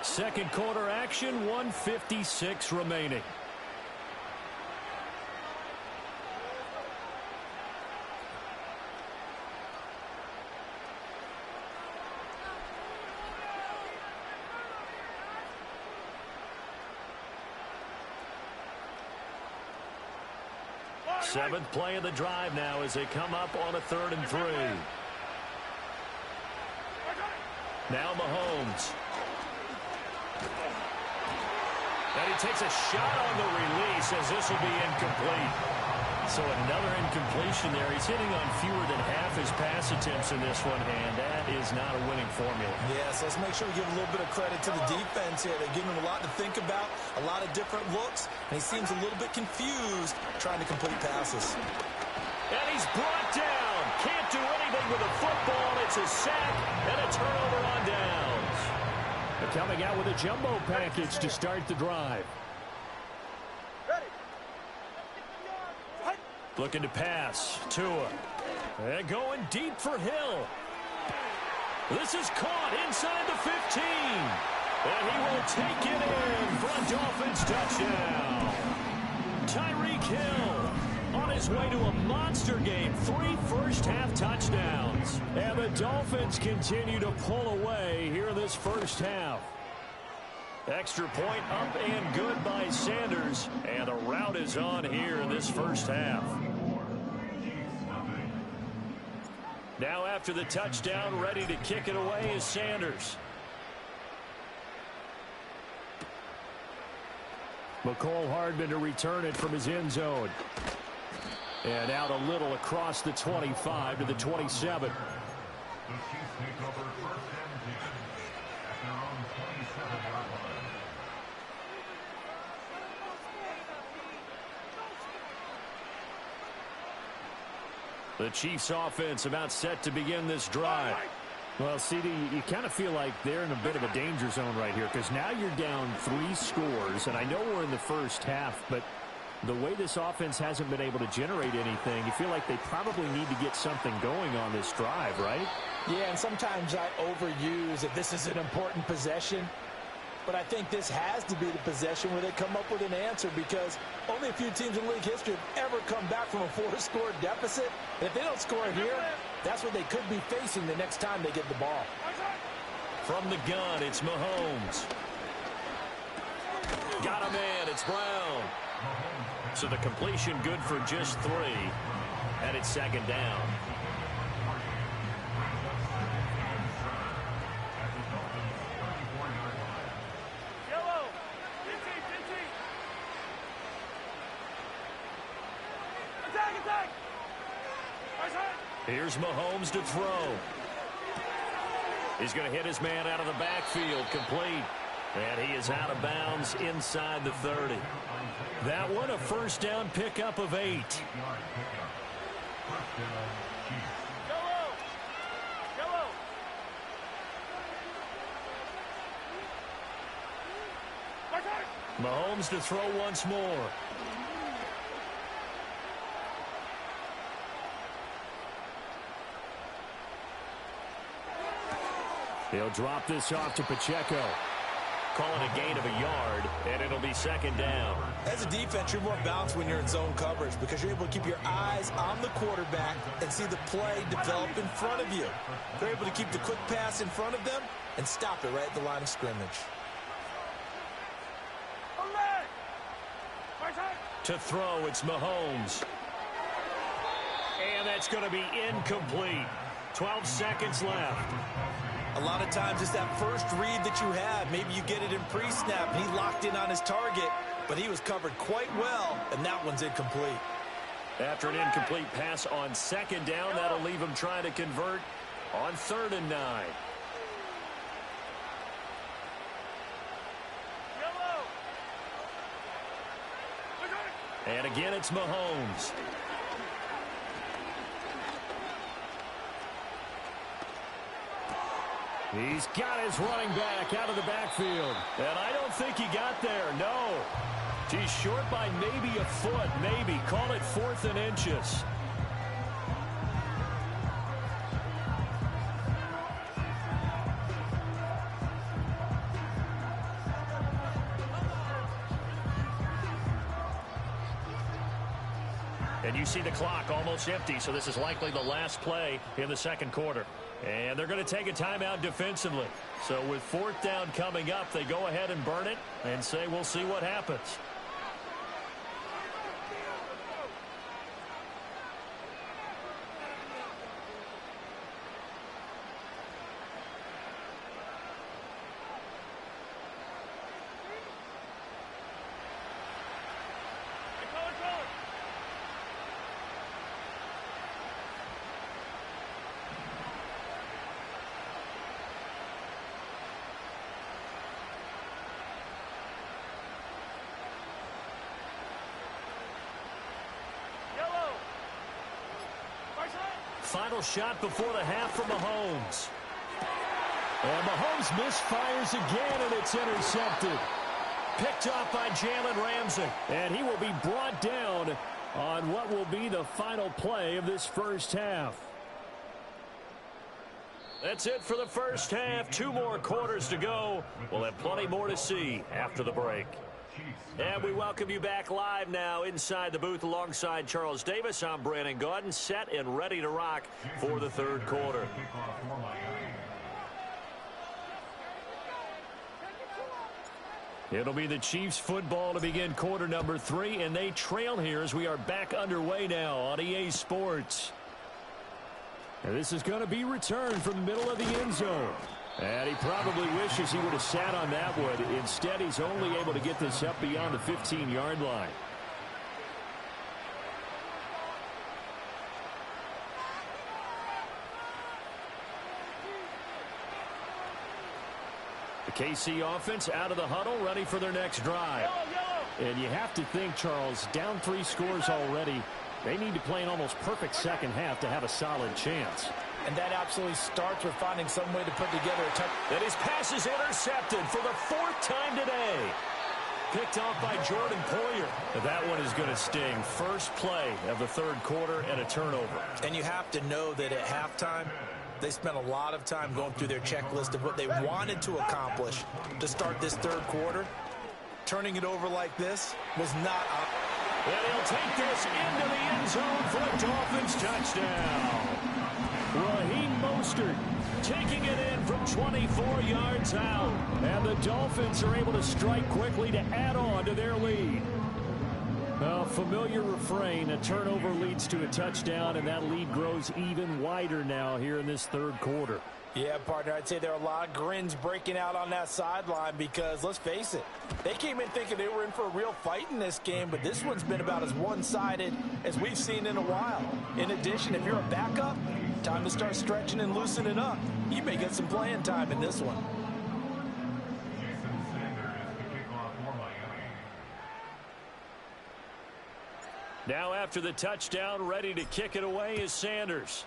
Second quarter action, 1:56 remaining. Seventh play of the drive now as they come up on a 3rd and 3. Now Mahomes. And he takes a shot on the release as this will be incomplete. So another incompletion there. He's hitting on fewer than half his pass attempts in this one, and that is not a winning formula. Yes, let's make sure we give a little bit of credit to the defense here. They're giving him a lot to think about, a lot of different looks, and he seems a little bit confused trying to complete passes. And he's brought down. Can't do anything with the football. It's a sack and a turnover on downs. They're coming out with a jumbo package to start the drive. Looking to pass. Tua. And going deep for Hill. This is caught inside the 15. And he will take it in for a Dolphins touchdown. Tyreek Hill on his way to a monster game. 3 first-half touchdowns. And the Dolphins continue to pull away here in this first half. Extra point up and good by Sanders. And the rout is on here in this first half. Now after the touchdown, ready to kick it away is Sanders. McCole Hardman to return it from his end zone. And out a little across the 25 to the 27. The Chiefs take over first and 10 at their own 27-yard line. The Chiefs offense about set to begin this drive. Well, CD, you kind of feel like they're in a bit of a danger zone right here because now you're down 3 scores, and I know we're in the first half, but the way this offense hasn't been able to generate anything, you feel like they probably need to get something going on this drive, right? Yeah, and sometimes I overuse that this is an important possession, but I think this has to be the possession where they come up with an answer because only a few teams in league history have ever come back from a 4-score deficit. And if they don't score here, that's what they could be facing the next time they get the ball. From the gun, it's Mahomes. Got a man, it's Brown. So the completion good for just 3. And it's second down. Here's Mahomes to throw. He's going to hit his man out of the backfield, complete. And he is out of bounds inside the 30. That one, a first down pickup of 8. Mahomes to throw once more. He'll drop this off to Pacheco. Calling a gain of a yard, and it'll be second down. As a defense, you're more balanced when you're in zone coverage because you're able to keep your eyes on the quarterback and see the play develop in front of you. They're able to keep the quick pass in front of them and stop it right at the line of scrimmage. To throw, it's Mahomes. And that's going to be incomplete. 12 seconds left. A lot of times it's that first read that you have. Maybe you get it in pre-snap. He locked in on his target, but he was covered quite well, and that one's incomplete. After an incomplete pass on second down, that'll leave him trying to convert on 3rd and 9. And again, it's Mahomes. He's got his running back out of the backfield. And I don't think he got there, no. He's short by maybe a foot, maybe. Call it 4th and inches. And you see the clock almost empty, so this is likely the last play in the second quarter. And they're going to take a timeout defensively. So with 4th down coming up, they go ahead and burn it and say we'll see what happens. Final shot before the half from Mahomes. And Mahomes misfires again, and it's intercepted. Picked off by Jalen Ramsey. And he will be brought down on what will be the final play of this first half. That's it for the first half. 2 more quarters to go. We'll have plenty more to see after the break. And we welcome you back live now inside the booth alongside Charles Davis. I'm Brandon Gaudin, set and ready to rock for the 3rd quarter. It'll be the Chiefs football to begin quarter number 3, and they trail here as we are back underway now on EA Sports. And this is going to be returned from the middle of the end zone. And he probably wishes he would have sat on that one. Instead, he's only able to get this up beyond the 15-yard line. KC offense out of the huddle, ready for their next drive. And you have to think, Charles, down 3 scores already. They need to play an almost perfect second half to have a solid chance. And that absolutely starts with finding some way to put together a touch. And his pass is intercepted for the 4th time today. Picked off by Jordan Poyer. That one is going to sting. First play of the 3rd quarter and a turnover. And you have to know that at halftime, they spent a lot of time going through their checklist of what they wanted to accomplish to start this 3rd quarter. Turning it over like this was not... And he'll take this into the end zone for a Dolphins touchdown. Raheem Mostert taking it in from 24 yards out. And the Dolphins are able to strike quickly to add on to their lead. A familiar refrain, a turnover leads to a touchdown, and that lead grows even wider now here in this 3rd quarter. Yeah, partner, I'd say there are a lot of grins breaking out on that sideline because, let's face it, they came in thinking they were in for a real fight in this game, but this one's been about as one-sided as we've seen in a while. In addition, if you're a backup, time to start stretching and loosening up. You may get some playing time in this one. Now after the touchdown, ready to kick it away is Sanders.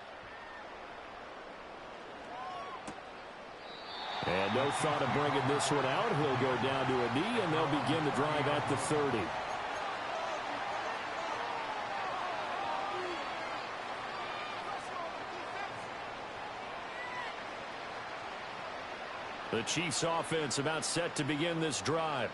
And no thought of bringing this one out. He'll go down to a knee, and they'll begin the drive at the 30. The Chiefs offense about set to begin this drive.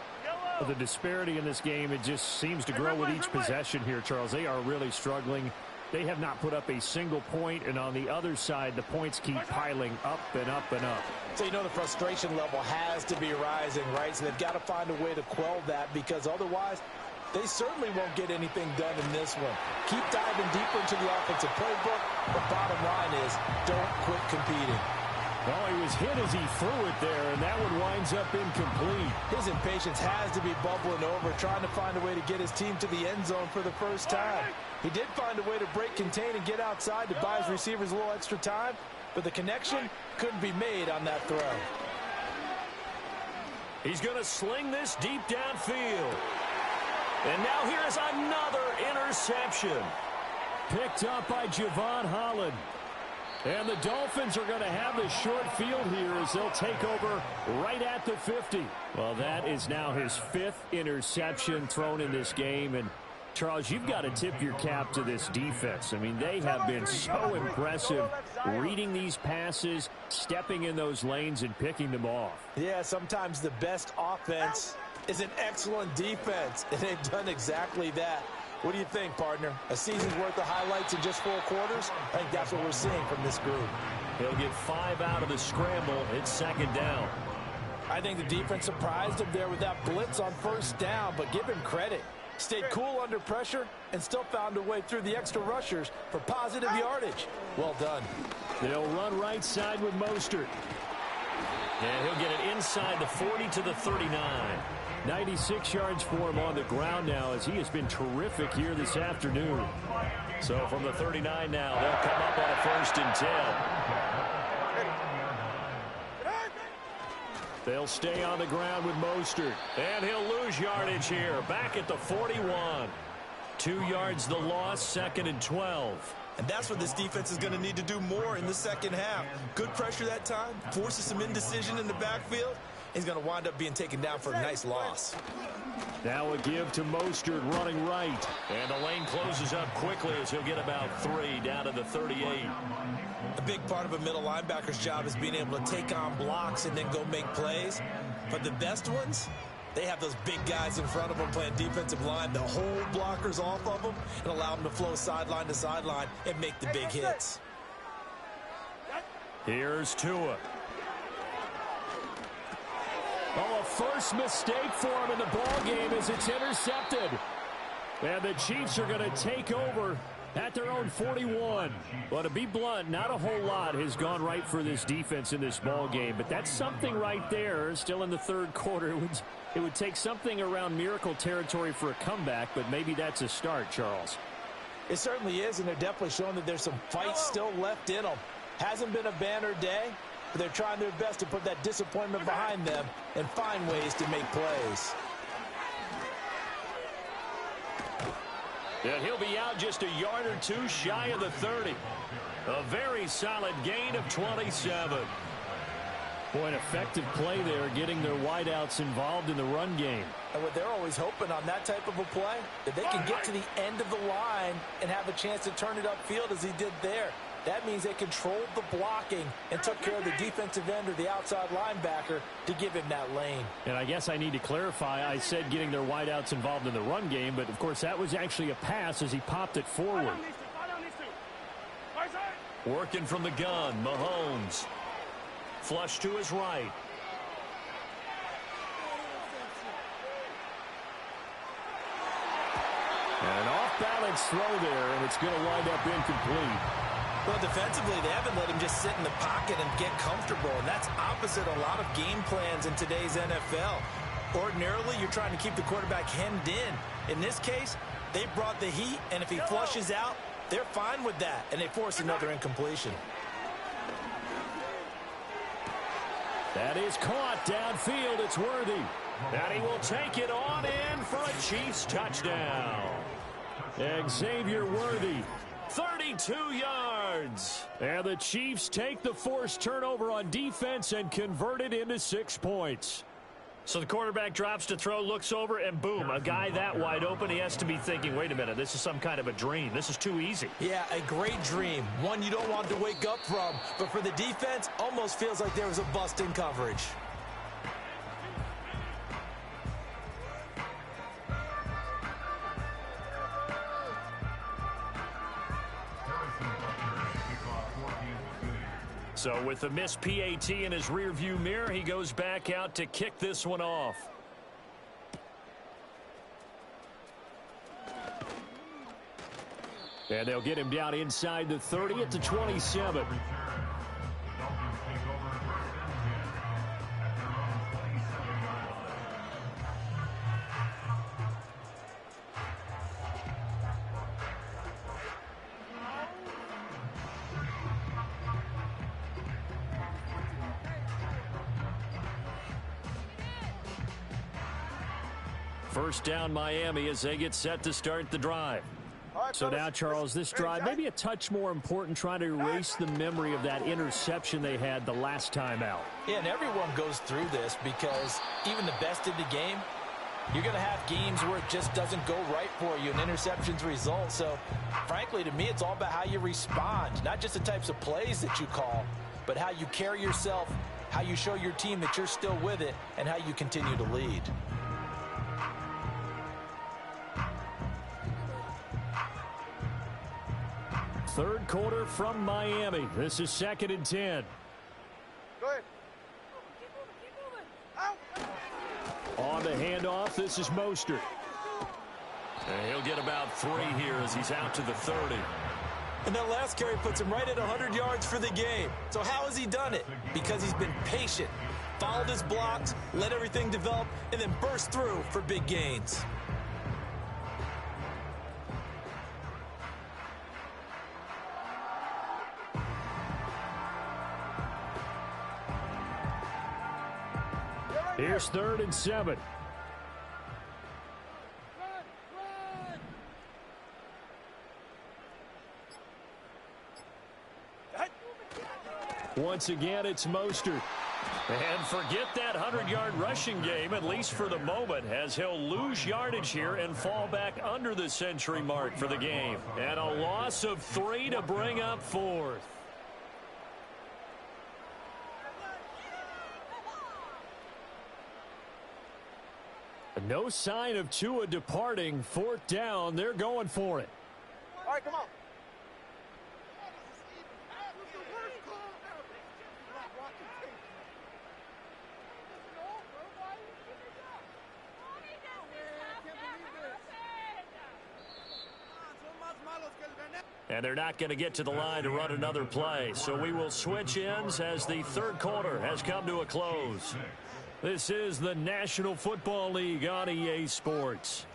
The disparity in this game, it just seems to grow with each possession here, Charles. They are really struggling. They have not put up a single point, and on the other side, the points keep piling up and up and up. So you know the frustration level has to be rising, right? So they've got to find a way to quell that because otherwise they certainly won't get anything done in this one. Keep diving deeper into the offensive playbook. The bottom line is don't quit competing. Well, he was hit as he threw it there, and that one winds up incomplete. His impatience has to be bubbling over, trying to find a way to get his team to the end zone for the first time. He did find a way to break, contain, and get outside to buy his receivers a little extra time, but the connection couldn't be made on that throw. He's going to sling this deep downfield. And now here is another interception. Picked up by Javon Holland. And the Dolphins are going to have the short field here as they'll take over right at the 50. Well, that is now his 5th interception thrown in this game. And, Charles, you've got to tip your cap to this defense. I mean, they have been so impressive reading these passes, stepping in those lanes, and picking them off. Yeah, sometimes the best offense is an excellent defense, and they've done exactly that. What do you think, partner? A season's worth of highlights in just 4 quarters? I think that's what we're seeing from this group. He'll get 5 out of the scramble. It's 2nd down. I think the defense surprised him there with that blitz on 1st down, but give him credit. Stayed cool under pressure and still found a way through the extra rushers for positive yardage. Well done. They'll run right side with Mostert. And he'll get it inside the 40 to the 39. 96 yards for him on the ground now as he has been terrific here this afternoon. So from the 39 now, they'll come up on a 1st and 10. They'll stay on the ground with Mostert. And he'll lose yardage here. Back at the 41. 2 yards the loss, 2nd and 12. And that's what this defense is going to need to do more in the second half. Good pressure that time, forces some indecision in the backfield. He's going to wind up being taken down for a nice loss. Now a give to Mostert running right. And the lane closes up quickly as he'll get about 3 down to the 38. A big part of a middle linebacker's job is being able to take on blocks and then go make plays. But the best ones, they have those big guys in front of them playing defensive line that hold blockers off of them and allow them to flow sideline to sideline and make the big hits. Here's Tua. Oh, a first mistake for him in the ball game as it's intercepted. And the Chiefs are going to take over at their own 41. Well, to be blunt, not a whole lot has gone right for this defense in this ball game, but that's something right there. Still in the 3rd quarter. It would take something around miracle territory for a comeback, but maybe that's a start, Charles. It certainly is, and they're definitely showing that there's some fight still left in them. Hasn't been a banner day, but they're trying their best to put that disappointment behind them and find ways to make plays. And he'll be out just a yard or two shy of the 30. A very solid gain of 27. Boy, an effective play there, getting their wideouts involved in the run game. And what they're always hoping on that type of a play, that they can get to the end of the line and have a chance to turn it upfield as he did there. That means they controlled the blocking and took care of the defensive end or the outside linebacker to give him that lane. And I guess I need to clarify, I said getting their wideouts involved in the run game, but of course that was actually a pass as he popped it forward. Working from the gun, Mahomes. Flush to his right. An off-balance throw there, and it's going to wind up incomplete. Well, defensively, they haven't let him just sit in the pocket and get comfortable, and that's opposite a lot of game plans in today's NFL. Ordinarily, you're trying to keep the quarterback hemmed in. In this case, they brought the heat, and if he flushes out, they're fine with that, and they force another incompletion. That is caught downfield. It's Worthy. And he will take it on in for a Chiefs touchdown. Xavier Worthy, 32 yards. And the Chiefs take the forced turnover on defense and convert it into 6 points. So the quarterback drops to throw, looks over, and boom, a guy that wide open, he has to be thinking, wait a minute, this is some kind of a dream. This is too easy. Yeah, a great dream. One you don't want to wake up from. But for the defense, almost feels like there was a bust in coverage. So with the missed PAT in his rearview mirror, he goes back out to kick this one off. And they'll get him down inside the 30 at the 27. First down Miami as they get set to start the drive. So now, Charles, this drive maybe a touch more important, trying to erase the memory of that interception they had the last time out. Yeah, and everyone goes through this because even the best in the game, you're going to have games where it just doesn't go right for you and interceptions result. So, frankly, to me, it's all about how you respond, not just the types of plays that you call, but how you carry yourself, how you show your team that you're still with it, and how you continue to lead. Third quarter from Miami. This is 2nd and 10. Go ahead. On the handoff, this is Mostert. And he'll get about 3 here as he's out to the 30. And that last carry puts him right at 100 yards for the game. So how has he done it? Because he's been patient, followed his blocks, let everything develop, and then burst through for big gains. Here's 3rd and 7. Once again, it's Mostert. And forget that 100-yard rushing game, at least for the moment, as he'll lose yardage here and fall back under the century mark for the game. And a loss of 3 to bring up 4th. No sign of Tua departing. 4th down. They're going for it. All right, come on. And they're not going to get to the line to run another play. So we will switch ends as the third quarter has come to a close. This is the National Football League on EA Sports.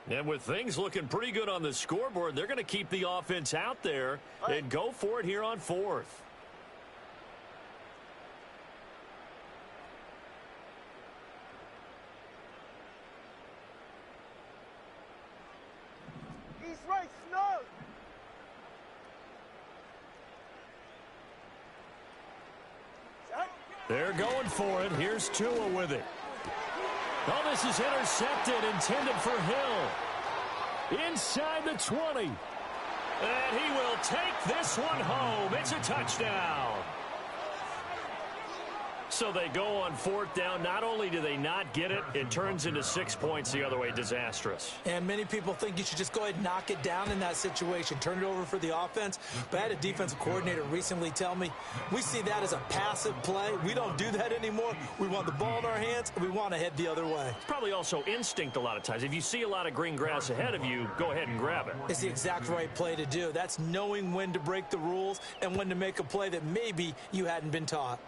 And with things looking pretty good on the scoreboard, they're going to keep the offense out there and go for it here on 4th. He's right, Snow. They're going for it. Here's Tua with it. Oh, this is intercepted, intended for Hill. Inside the 20. And he will take this one home. It's a touchdown. So they go on 4th down. Not only do they not get it, it turns into 6 points the other way. Disastrous. And many people think you should just go ahead and knock it down in that situation. Turn it over for the offense. But I had a defensive coordinator recently tell me, we see that as a passive play. We don't do that anymore. We want the ball in our hands, and we want to head the other way. It's probably also instinct a lot of times. If you see a lot of green grass ahead of you, go ahead and grab it. It's the exact right play to do. That's knowing when to break the rules and when to make a play that maybe you hadn't been taught.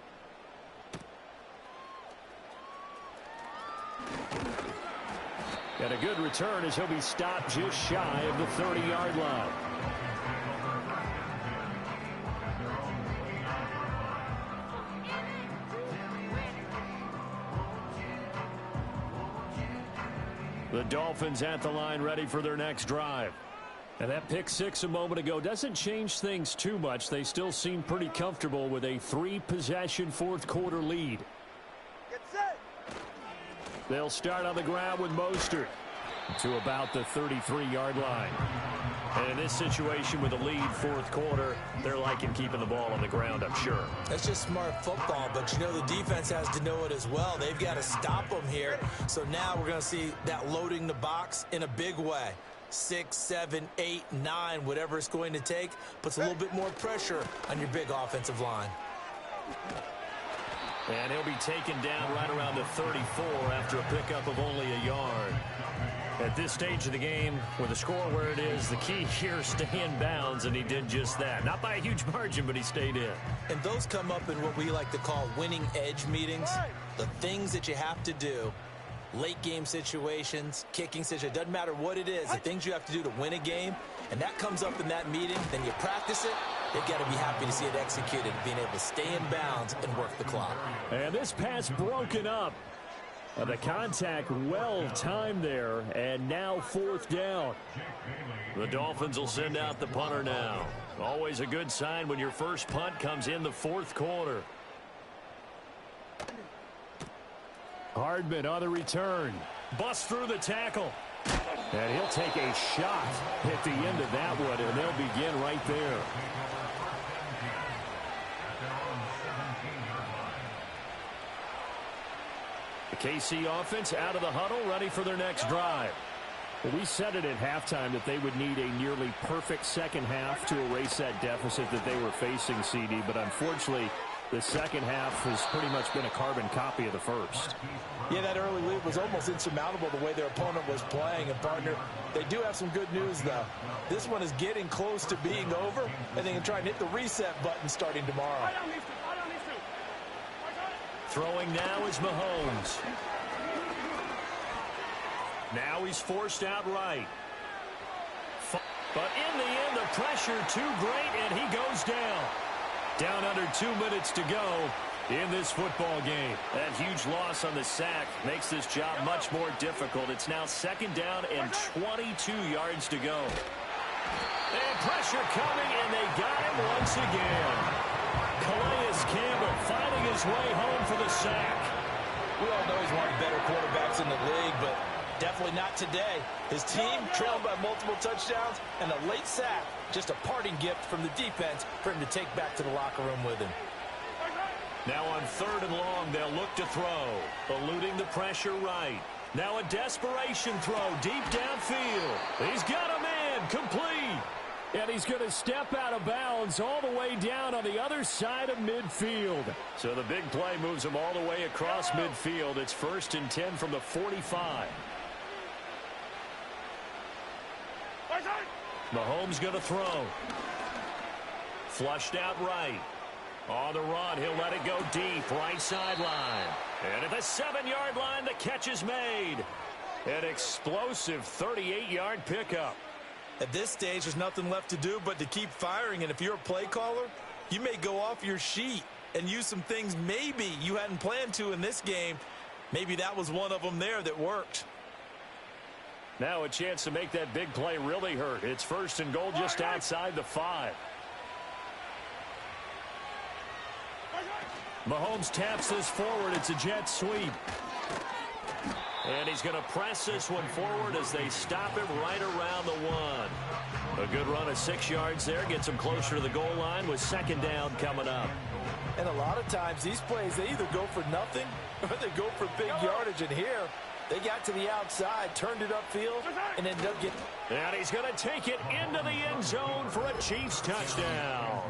And a good return as he'll be stopped just shy of the 30-yard line. The Dolphins at the line ready for their next drive. And that pick six a moment ago doesn't change things too much. They still seem pretty comfortable with a 3-possession fourth-quarter lead. They'll start on the ground with Mostert to about the 33-yard line. And in this situation with a lead fourth quarter, they're liking keeping the ball on the ground, I'm sure. That's just smart football, but you know the defense has to know it as well. They've got to stop them here. So now we're going to see that loading the box in a big way. 6, 7, 8, 9, whatever it's going to take, puts a little bit more pressure on your big offensive line. And he'll be taken down right around the 34 after a pickup of only a yard. At this stage of the game, with the score where it is, the key here is stay in bounds, and he did just that. Not by a huge margin, but he stayed in. And those come up in what we like to call winning edge meetings. The things that you have to do, late game situations, kicking situations, doesn't matter what it is, the things you have to do to win a game, and that comes up in that meeting, then you practice it. They've got to be happy to see it executed, being able to stay in bounds and work the clock. And this pass broken up. The contact well timed there, and now fourth down. The Dolphins will send out the punter now. Always a good sign when your first punt comes in the fourth quarter. Hardman on the return. Busts through the tackle. And he'll take a shot at the end of that one, and they'll begin right there. The KC offense out of the huddle, ready for their next drive. Well, we said it at halftime that they would need a nearly perfect second half to erase that deficit that they were facing, CD, but unfortunately, the second half has pretty much been a carbon copy of the first. Yeah, that early lead was almost insurmountable the way their opponent was playing. And, partner, they do have some good news, though. This one is getting close to being over, and they can try and hit the reset button starting tomorrow. Throwing now is Mahomes. Now he's forced out right. But in the end, the pressure too great, and he goes down. Down under 2 minutes to go in this football game. That huge loss on the sack makes this job much more difficult. It's now second down and 22 yards to go. And pressure coming, and they got him once again. Calais Campbell finding his way home for the sack. We all know he's one of the better quarterbacks in the league, but definitely not today. His team trailed by multiple touchdowns, and a late sack, just a parting gift from the defense for him to take back to the locker room with him. Now on third and long, they'll look to throw, eluding the pressure right. Now a desperation throw deep downfield. He's got a man, complete. And he's going to step out of bounds all the way down on the other side of midfield. So the big play moves him all the way across midfield. It's 1st and 10 from the 45. Mahomes going to throw. Flushed out right. On the run, he'll let it go deep, right sideline. And at the 7-yard line, the catch is made. An explosive 38-yard pickup. At this stage, there's nothing left to do but to keep firing. And if you're a play caller, you may go off your sheet and use some things maybe you hadn't planned to in this game. Maybe that was one of them there that worked. Now a chance to make that big play really hurt. It's 1st and goal just outside the 5. Mahomes taps this forward. It's a jet sweep. And he's going to press this one forward as they stop him right around the 1. A good run of 6 yards there. Gets him closer to the goal line with 2nd down coming up. And a lot of times these plays, they either go for nothing or they go for big yardage. And here, they got to the outside, turned it upfield, and ended up getting... And he's going to take it into the end zone for a Chiefs touchdown.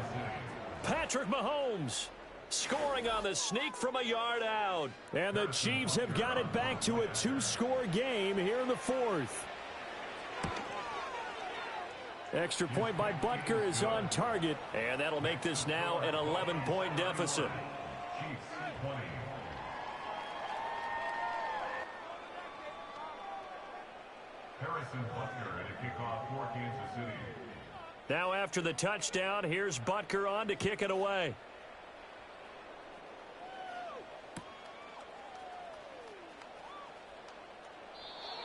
Patrick Mahomes scoring on the sneak from a yard out. And the Chiefs have got it back to a 2-score game here in the 4th. Extra point by Butker is on target. And that'll make this now an 11-point deficit. Harrison Butker at a kickoff for Kansas City. Now after the touchdown, here's Butker on to kick it away.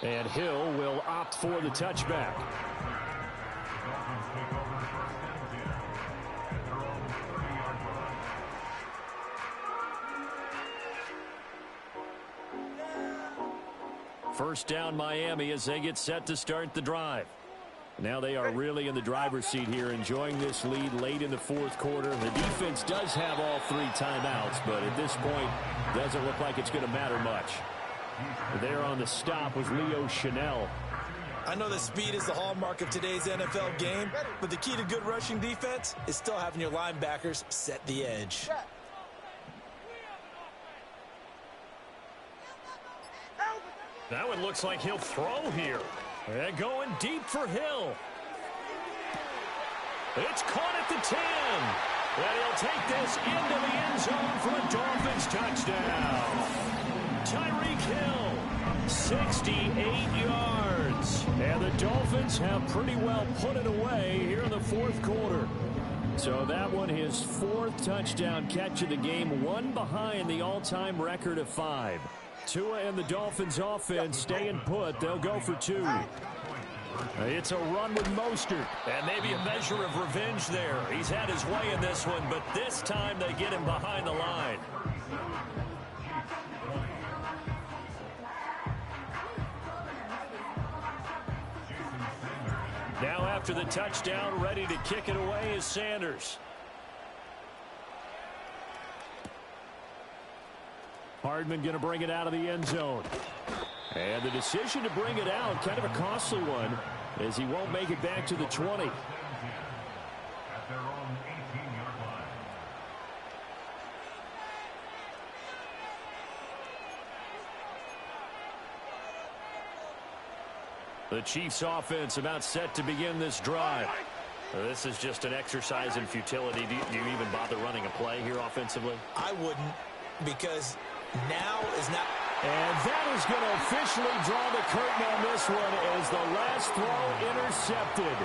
And Hill will opt for the touchback. Dolphins take over 1st and 10 at their own 30-yard line. First down Miami as they get set to start the drive. Now they are really in the driver's seat here, enjoying this lead late in the 4th quarter. The defense does have all 3 timeouts, but at this point, doesn't look like it's going to matter much. There on the stop was Leo Chanel. I know that speed is the hallmark of today's NFL game, but the key to good rushing defense is still having your linebackers set the edge. That one looks like he'll throw here. And going deep for Hill. It's caught at the 10. And he'll take this into the end zone for a Dolphins touchdown. Tyreek Hill, 68 yards. And the Dolphins have pretty well put it away here in the 4th quarter. So that one, his 4th touchdown catch of the game, one behind the all-time record of 5. Tua and the Dolphins offense staying put. They'll go for 2. It's a run with Mostert. And maybe a measure of revenge there. He's had his way in this one, but this time they get him behind the line. Now after the touchdown, ready to kick it away is Sanders. Hardman going to bring it out of the end zone. And the decision to bring it out, kind of a costly one, as he won't make it back to the 20. At their own 18-yard line. The Chiefs offense about set to begin this drive. This is just an exercise in futility. Do you even bother running a play here offensively? I wouldn't, because now is not... And that is going to officially draw the curtain on this one as the last throw intercepted.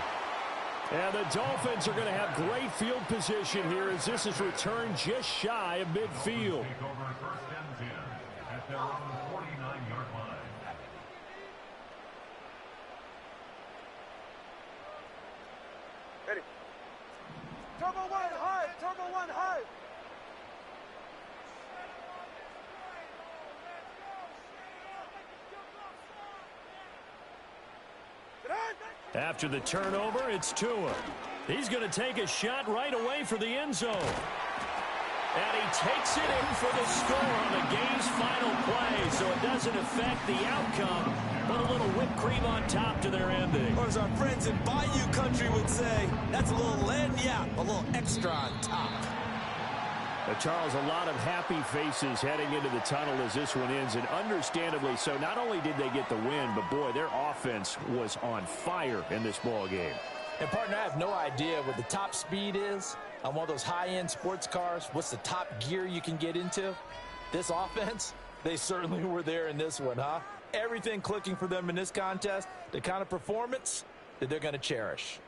And the Dolphins are going to have great field position here as this is returned just shy of midfield. Take over 1st and 10 at their own 49-yard line. Ready. Turbo 1 high, Turbo 1 high. After the turnover, it's Tua. He's going to take a shot right away for the end zone. And he takes it in for the score on the game's final play, so it doesn't affect the outcome, but a little whipped cream on top to their ending. Or as our friends in Bayou Country would say, that's a little lagniappe, a little extra on top. Charles, a lot of happy faces heading into the tunnel as this one ends, and understandably so. Not only did they get the win, but boy, their offense was on fire in this ball game. And partner, I have no idea what the top speed is on one of those high-end sports cars. What's the top gear you can get into? This offense, they certainly were there in this one, huh? everything clicking for them in this contest, the kind of performance that they're going to cherish.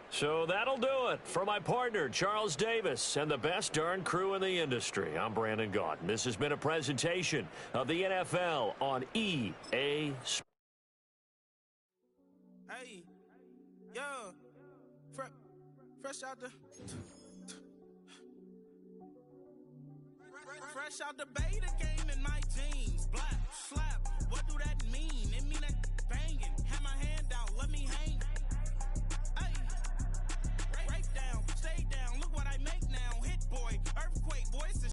So that'll do it for my partner, Charles Davis, and the best darn crew in the industry. I'm Brandon Gaudin. This has been a presentation of the NFL on EA Sports. Hey, yo, fresh out the beta game in my jeans, black.